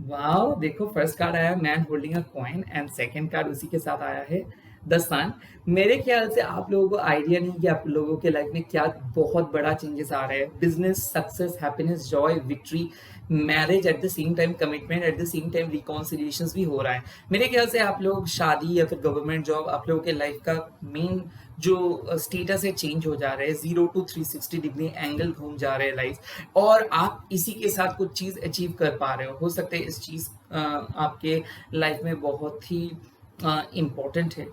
वाओ, देखो फर्स्ट कार्ड आया man holding a coin and second card उसी के साथ आया है द सन। मेरे ख्याल से आप लोगों को आइडिया नहीं कि आप लोगों के लाइफ में क्या बहुत बड़ा चेंजेस आ रहे हैं। Business success, happiness, Joy, victory, marriage, eight the same time commitment, eight the same time reconciliation भी हो रहा है। मेरे ख्याल से आप लोग शादी या फिर गवर्नमेंट जॉब, आप लोगों के लाइफ का मेन जो स्टेटस है चेंज हो जा रहे हैं। 0 to 360 डिग्री एंगल घूम जा रहे हैं लाइफ और आप इसी के साथ कुछ चीज अचीव कर पा रहे हो सकता है इस चीज आपके लाइफ में बहुत ही इम्पोर्टेंट है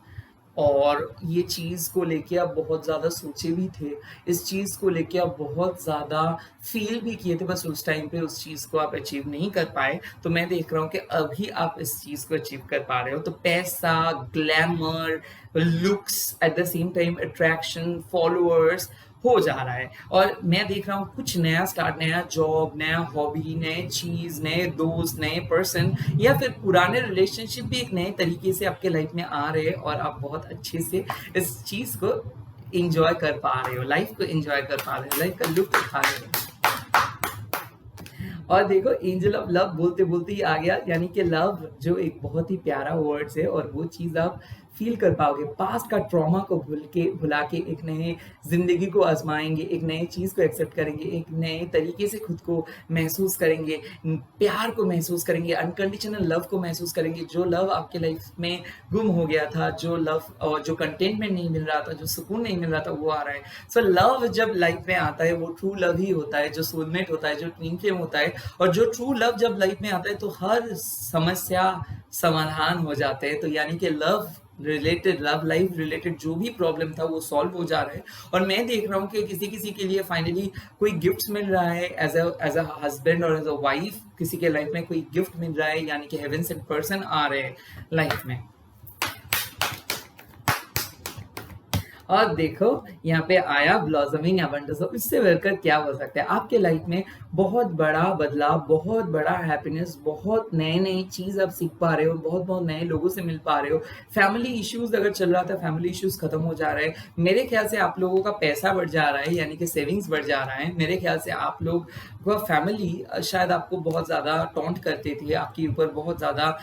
और ये चीज को लेके आप बहुत ज्यादा सोचे भी थे, इस चीज को लेके आप बहुत ज्यादा फील भी किए थे, बस उस टाइम पे उस चीज को आप अचीव नहीं कर पाए। तो मैं देख रहा हूँ कि अभी आप इस चीज को अचीव कर पा रहे हो। तो पैसा, glamour, looks, eight the same time attraction, followers हो जा रहा है और मैं देख रहा हूँ कुछ नया स्टार्ट, नया जॉब, नया हॉबी, नए चीज, नए दोस्त, नए पर्सन या फिर पुराने रिलेशनशिप भी एक नए तरीके से आपके लाइफ में आ रहे हैं और आप बहुत अच्छे से इस चीज को एंजॉय कर पा रहे हो, लाइफ को एंजॉय कर पा रहे हो, लाइफ का लुत्फ उठा रहे हो। और देखो एंजल ऑफ लव बोलते बोलते ही आ गया, यानी कि लव जो एक बहुत ही प्यारा वर्ड्स है और वो चीज आप फील कर पाओगे। पास्ट का ट्रॉमा को भुला के एक नए जिंदगी को आजमाएंगे, एक नए चीज को एक्सेप्ट करेंगे, एक नए तरीके से खुद को महसूस करेंगे, प्यार को महसूस करेंगे, अनकंडीशनल लव को महसूस करेंगे। जो लव आपके लाइफ में गुम हो गया था, जो लव और जो कंटेंटमेंट नहीं मिल रहा था, जो सुकून नहीं मिल रहा था, वो आ रहा है। सो लव जब लाइफ में आता है वो ट्रू लव ही होता है, जो सोलमेट होता है, जो ट्विन फ्लेम होता है। और जो ट्रू लव जब लाइफ में आता है तो हर समस्या, समाधान हो जाते हैं। तो यानी कि लव लाइफ रिलेटेड जो भी प्रॉब्लम था वो सॉल्व हो जा रहा है। और मैं देख रहा हूँ कि किसी किसी के लिए फाइनली कोई गिफ्ट्स मिल रहा है, एज अ हस्बैंड और एज अ वाइफ किसी के लाइफ में कोई गिफ्ट मिल रहा है, यानी कि हेवन सेंट पर्सन आ रहे हैं लाइफ में। और देखो यहाँ पे आया ब्लॉसमिंग एबंडेंस ऑफ, इससे बढ़कर क्या हो सकता है। आपके लाइफ में बहुत बड़ा बदलाव, बहुत बड़ा हैप्पीनेस, बहुत नए नए चीज आप सीख पा रहे हो, बहुत बहुत नए लोगों से मिल पा रहे हो। फैमिली इश्यूज अगर चल रहा था, फैमिली इश्यूज खत्म हो जा रहे हैं। मेरे ख्याल से आप लोगों का पैसा बढ़ जा रहा है, यानी कि सेविंग्स बढ़ जा रहा है। मेरे ख्याल से आप लोग वह फैमिली शायद आपको बहुत ज़्यादा टॉन्ट करते थे, आपके ऊपर बहुत ज़्यादा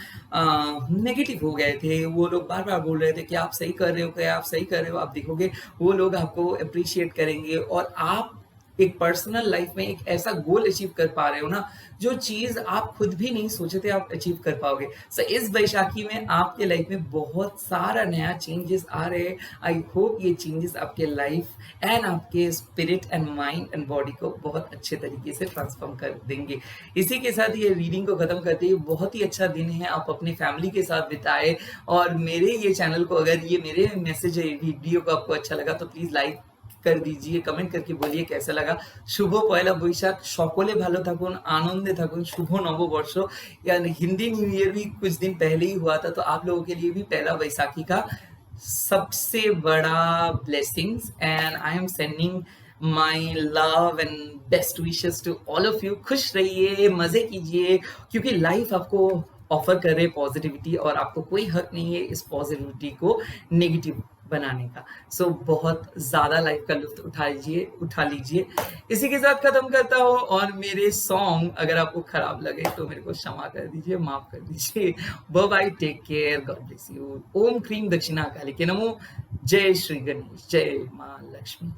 नेगेटिव हो गए थे। वो लोग बार बार बोल रहे थे कि आप सही कर रहे हो, क्या आप सही कर रहे हो। आप देखोगे वो लोग आपको अप्रिशिएट करेंगे और आप एक पर्सनल लाइफ में एक ऐसा गोल अचीव कर पा रहे हो ना, जो चीज आप खुद भी नहीं सोचे थे आप अचीव कर पाओगे। सो इस बैसाखी में आपके लाइफ में बहुत सारा नया चेंजेस आ रहे हैं। आई होप ये चेंजेस आपके लाइफ एंड आपके spirit and mind and body को बहुत अच्छे तरीके से ट्रांसफॉर्म कर देंगे। इसी के साथ ये रीडिंग को खत्म करते हुए, बहुत ही अच्छा दिन है, आप अपनी फैमिली के साथ बिताए। और मेरे ये चैनल को, अगर ये मेरे मैसेज वीडियो को आपको अच्छा लगा तो प्लीज लाइक कर दीजिए, कमेंट करके बोलिए कैसा लगा। শুভ পয়লা বৈশাখ, সকলে ভালো থাকুন, आनंदে থাকুন, शुभ नववर्ष। यानी हिंदी न्यू ईयर भी कुछ दिन पहले ही हुआ था, तो आप लोगों के लिए भी पहला वैसाखी का सबसे बड़ा blessings and I am sending my love and best wishes to all of you. खुश रहिए, मजे कीजिए, क्योंकि लाइफ आपको ऑफर कर रहे पॉजिटिविटी और आपको कोई हक नहीं है इस पॉजिटिविटी को नेगेटिव बनाने का। सो बहुत ज्यादा लाइफ का लुत्फ उठा लीजिए। इसी के साथ खत्म करता हूँ। और मेरे सॉन्ग अगर आपको खराब लगे तो मेरे को क्षमा कर दीजिए, माफ कर दीजिए। Bye bye, take care, God bless you. ओम क्रीम दक्षिणा काली के नमो। जय श्री गणेश, जय माँ लक्ष्मी।